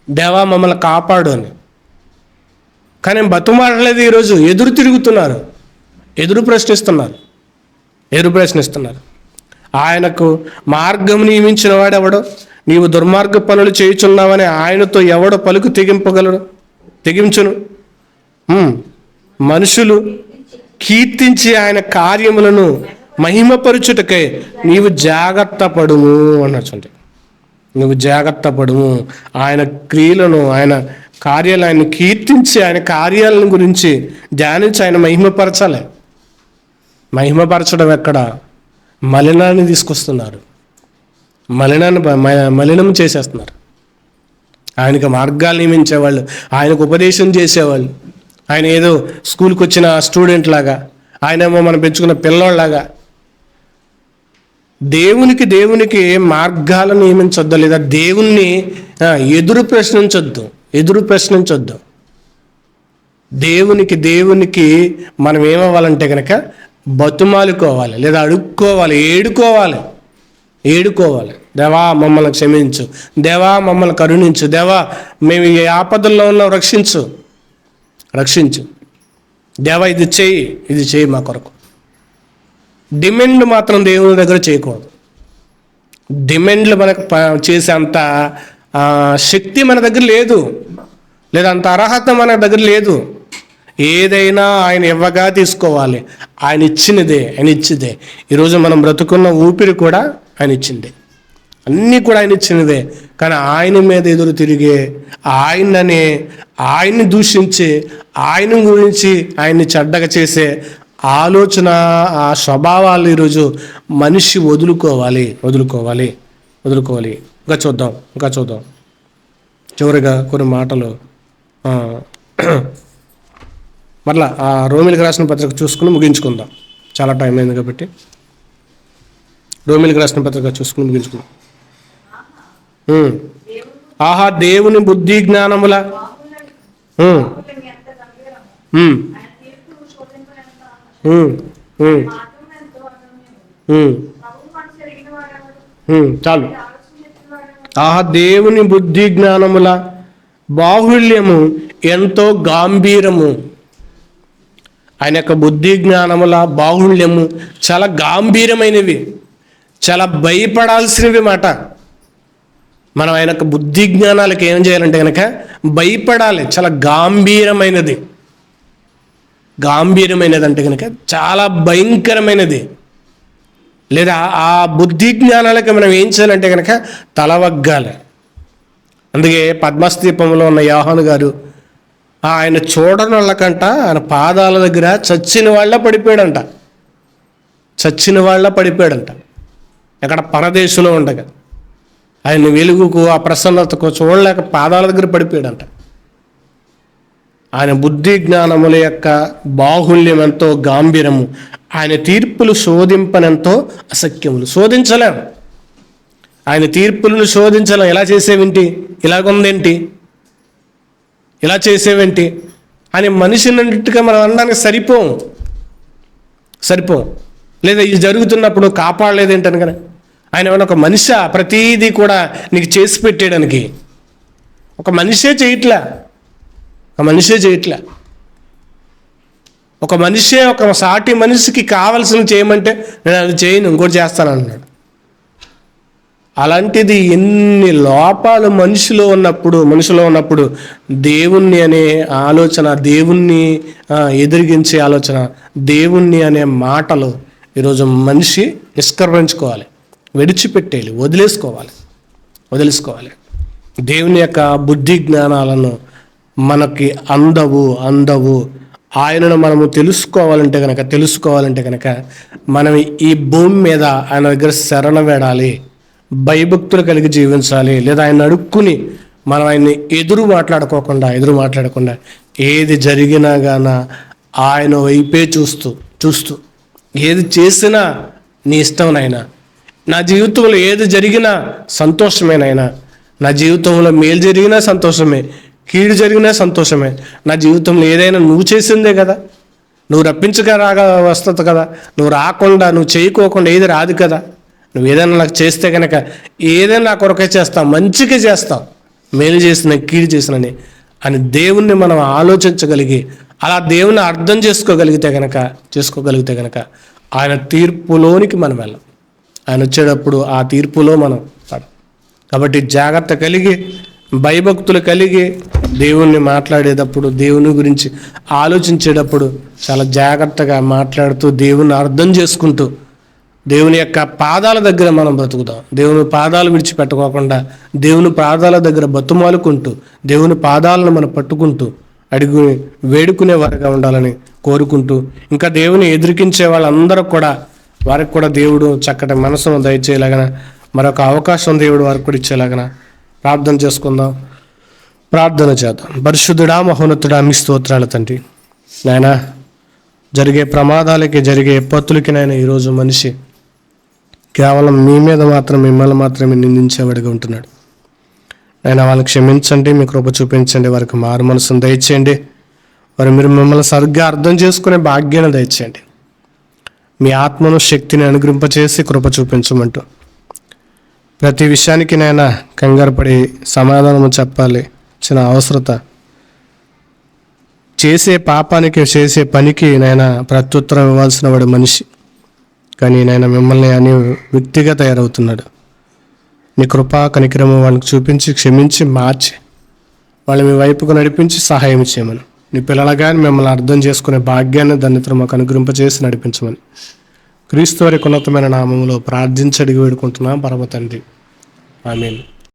దేవా మమ్మల్ని కాపాడు అని. కానీ బతుమాడలేదు. ఈరోజు ఎదురు తిరుగుతున్నారు, ఎదురు ప్రశ్నిస్తున్నారు. ఆయనకు మార్గం నియమించిన వాడెవడో? నీవు దుర్మార్గ పనులు చేయుచున్నావని ఆయనతో ఎవడో పలుకు తెగించును. మనుషులు కీర్తించి ఆయన కార్యములను మహిమపరుచుటకై నీవు జాగ్రత్త పడుము అన్నట్టు. నువ్వు జాగ్రత్త పడుము. ఆయన క్రియలను, ఆయన కార్యాలు, ఆయన కీర్తించి ఆయన కార్యాలను గురించి ధ్యానించి ఆయన మహిమపరచాలి. మహిమపరచడం ఎక్కడ? మలినాన్ని తీసుకొస్తున్నారు, మలినం చేసేస్తున్నారు. ఆయనకు మార్గాలు నియమించేవాళ్ళు, ఆయనకు ఉపదేశం చేసేవాళ్ళు, ఆయన ఏదో స్కూల్కి వచ్చిన స్టూడెంట్ లాగా, ఆయనేమో మనం పెంచుకున్న పిల్లోళ్ళలాగా. దేవునికి మార్గాలను నియమించొద్దు, లేదా దేవుణ్ణి ఎదురు ప్రశ్నించొద్దు. దేవునికి మనం ఏమవ్వాలంటే కనుక బతుమాలుకోవాలి, లేదా అడుక్కోవాలి, ఏడుకోవాలి. దేవా మమ్మల్ని క్షమించు, దేవా మమ్మల్ని కరుణించు, దేవా మేము ఏ ఆపదల్లో ఉన్నాం రక్షించు, దేవా ఇది చేయి మా కొరకు. డిమాండ్ మాత్రం దేవుని దగ్గర చేయకూడదు. డిమాండ్లు మనకు చేసే అంత శక్తి మన దగ్గర లేదు, లేదా అంత అర్హత మన దగ్గర లేదు. ఏదైనా ఆయన ఇవ్వగా తీసుకోవాలి. ఆయన ఇచ్చినదే. ఈరోజు మనం బ్రతుకున్న ఊపిరి కూడా ఆయన ఇచ్చిందే, అన్నీ కూడా ఆయన ఇచ్చినదే. కానీ ఆయన మీద ఎదురు తిరిగే, ఆయన్ని దూషించి, ఆయన గురించి ఆయన్ని చెడ్డగా చేసే ఆలోచన, ఆ స్వభావాలు ఈరోజు మనిషి వదులుకోవాలి. ఇంకా చూద్దాం చివరిగా కొన్ని మాటలు. మరలా ఆ రోమిలికి రాసిన పత్రిక చూసుకుని ముగించుకుందాం, చాలా టైం అయింది కాబట్టి. రోమిలికి రాసిన పత్రిక చూసుకుని ముగించుకుందాం. ఆహా దేవుని బుద్ధి జ్ఞానముల చాలు. ఆహా దేవుని బుద్ధి జ్ఞానముల బాహుళ్యము ఎంతో గాంభీరము. ఆయన యొక్క బుద్ధి జ్ఞానముల బాహుళ్యము చాలా గాంభీరమైనవి, చాలా భయపడాల్సినవి మాట. మనం ఆయన యొక్క బుద్ధి జ్ఞానాలకు ఏం చేయాలంటే కనుక భయపడాలి. చాలా గాంభీరమైనది అంటే కనుక చాలా భయంకరమైనది. లేదా ఆ బుద్ధి జ్ఞానాలకు మనం ఏం చేయాలంటే కనుక తలవగ్గాలి. అందుకే పద్మస్తీపంలో ఉన్న యోహాను గారు ఆయన చూడని వాళ్ళకంట ఆయన పాదాల దగ్గర చచ్చిన వాళ్ళ పడిపోయాడంట. ఎక్కడ పరదేశంలో ఉండగా ఆయన వెలుగుకు, ఆ ప్రసన్నతకు చూడలేక పాదాల దగ్గర పడిపోయాడంట. ఆయన బుద్ధి జ్ఞానముల యొక్క బాహుళ్యం ఎంతో గాంభీరము, ఆయన తీర్పులు శోధింపనెంతో అసఖ్యములు. శోధించలేం, ఆయన తీర్పులను శోధించలేం. ఎలా చేసేవేంటి, ఇలాగుందేంటి, ఇలా చేసేవేంటి అని మనిషినట్టుగా మనం అనడానికి సరిపోం. లేదా ఇది జరుగుతున్నప్పుడు కాపాడలేదేంటని కానీ ఆయన ఏమైనా ఒక మనిషి ప్రతీదీ కూడా నీకు చేసి పెట్టేయడానికి? ఒక మనిషే చేయట్లే. ఒక మనిషే ఒక సాటి మనిషికి కావలసిన చేయమంటే నేను అది చేయను, ఇంకోటి చేస్తాను అన్నాడు. అలాంటిది ఎన్ని లోపాలు మనిషిలో ఉన్నప్పుడు దేవుణ్ణి అనే ఆలోచన, దేవుణ్ణి ఎదిరిగించే ఆలోచన, దేవుణ్ణి అనే మాటలు ఈరోజు మనిషి నిష్కర్మించుకోవాలి, విడిచిపెట్టేయాలి, వదిలేసుకోవాలి. దేవుని యొక్క బుద్ధి జ్ఞానాలను మనకి అందవు. ఆయనను మనము తెలుసుకోవాలంటే కనుక మనం ఈ భూమి మీద ఆయన దగ్గర శరణ వేడాలి, భయభక్తులు కలిగి జీవించాలి. లేదా ఆయన అడుక్కుని మనం ఆయన్ని ఎదురు మాట్లాడకుండా ఏది జరిగినా గాన ఆయన వైపే చూస్తూ ఏది చేసినా నీ ఇష్టం నాయనా, నా జీవితంలో ఏది జరిగినా సంతోషమేనైనా, నా జీవితంలో మేలు జరిగినా సంతోషమే, కీడు జరిగినా సంతోషమే. నా జీవితంలో ఏదైనా నువ్వు చేసిందే కదా, నువ్వు రప్పించగా వస్తుంది కదా, నువ్వు రాకుండా, నువ్వు చేయకోకుండా ఏది రాదు కదా. నువ్వు ఏదైనా నాకు చేస్తే కనుక ఏదైనా నా కొరకే చేస్తావు, మంచిగా చేస్తావు, మేలు చేసిన కీడు చేసినని అని దేవుణ్ణి మనం ఆలోచించగలిగి, అలా దేవుని అర్థం చేసుకోగలిగితే కనుక ఆయన తీర్పులోనికి మనం వెళ్ళాం. ఆయన వచ్చేటప్పుడు ఆ తీర్పులో మనం పడం. కాబట్టి జాగ్రత్త కలిగి, భయభక్తులు కలిగి దేవుణ్ణి మాట్లాడేటప్పుడు, దేవుని గురించి ఆలోచించేటప్పుడు చాలా జాగ్రత్తగా మాట్లాడుతూ, దేవుని అర్థం చేసుకుంటూ, దేవుని యొక్క పాదాల దగ్గర మనం బ్రతుకుతాం. దేవుని పాదాలు విడిచిపెట్టుకోకుండా దేవుని పాదాల దగ్గర బతుమాలుకుంటూ, దేవుని పాదాలను మనం పట్టుకుంటూ అడిగి వేడుకునే వారిగా ఉండాలని కోరుకుంటూ, ఇంకా దేవుని ఎదిరికించే వాళ్ళందరూ కూడా, వారికి కూడా దేవుడు చక్కటి మనసును దయచేయలాగన, మరొక అవకాశం దేవుడు వారికి కూడా ఇచ్చేలాగన ప్రార్థన చేసుకుందాం. ప్రార్థన చేద్దాం. పరిశుద్ధుడా, మహోన్నతుడా, మీ స్తోత్రాలు తండ్రి. నాయన, జరిగే ప్రమాదాలకి, జరిగే విపత్తులకి నాయన ఈరోజు మనిషి కేవలం మిమ్మల్ని మాత్రమే నిందించేవాడిగా ఉంటున్నాడు. నాయన, వాళ్ళని క్షమించండి, మీ కృప చూపించండి, వారికి మారు మనసును దయచేయండి. మీరు మిమ్మల్ని సరిగ్గా అర్థం చేసుకునే భాగ్యాన్ని దయచేయండి. మీ ఆత్మను, శక్తిని అనుగ్రహింపచేసి కృప చూపించమంటూ ప్రతి విషయానికి నాయన కంగారు పడి సమాధానము చెప్పాలి చిన్న అవసరత, చేసే పాపానికి, చేసే పనికి నాయన ప్రత్యుత్తరం ఇవ్వాల్సిన వాడు మనిషి. కానీ నాయన మిమ్మల్ని అని వ్యక్తిగా తయారవుతున్నాడు. నీ కృపా కనికరము వాళ్ళకి చూపించి, క్షమించి, మార్చి వాళ్ళు మీ వైపుకు నడిపించి సహాయం చేయమని, నీ పిల్లలుగా మిమ్మల్ని అర్థం చేసుకునే భాగ్యాన్ని, ధన్యతను మాకు అనుగ్రహింపచేసి నడిపించమని క్రీస్తు వారి ఉన్నతమైన నామములో ప్రార్థించి అడిగి వేడుకుంటున్నాం పరమ తండ్రి. ఆమేన్.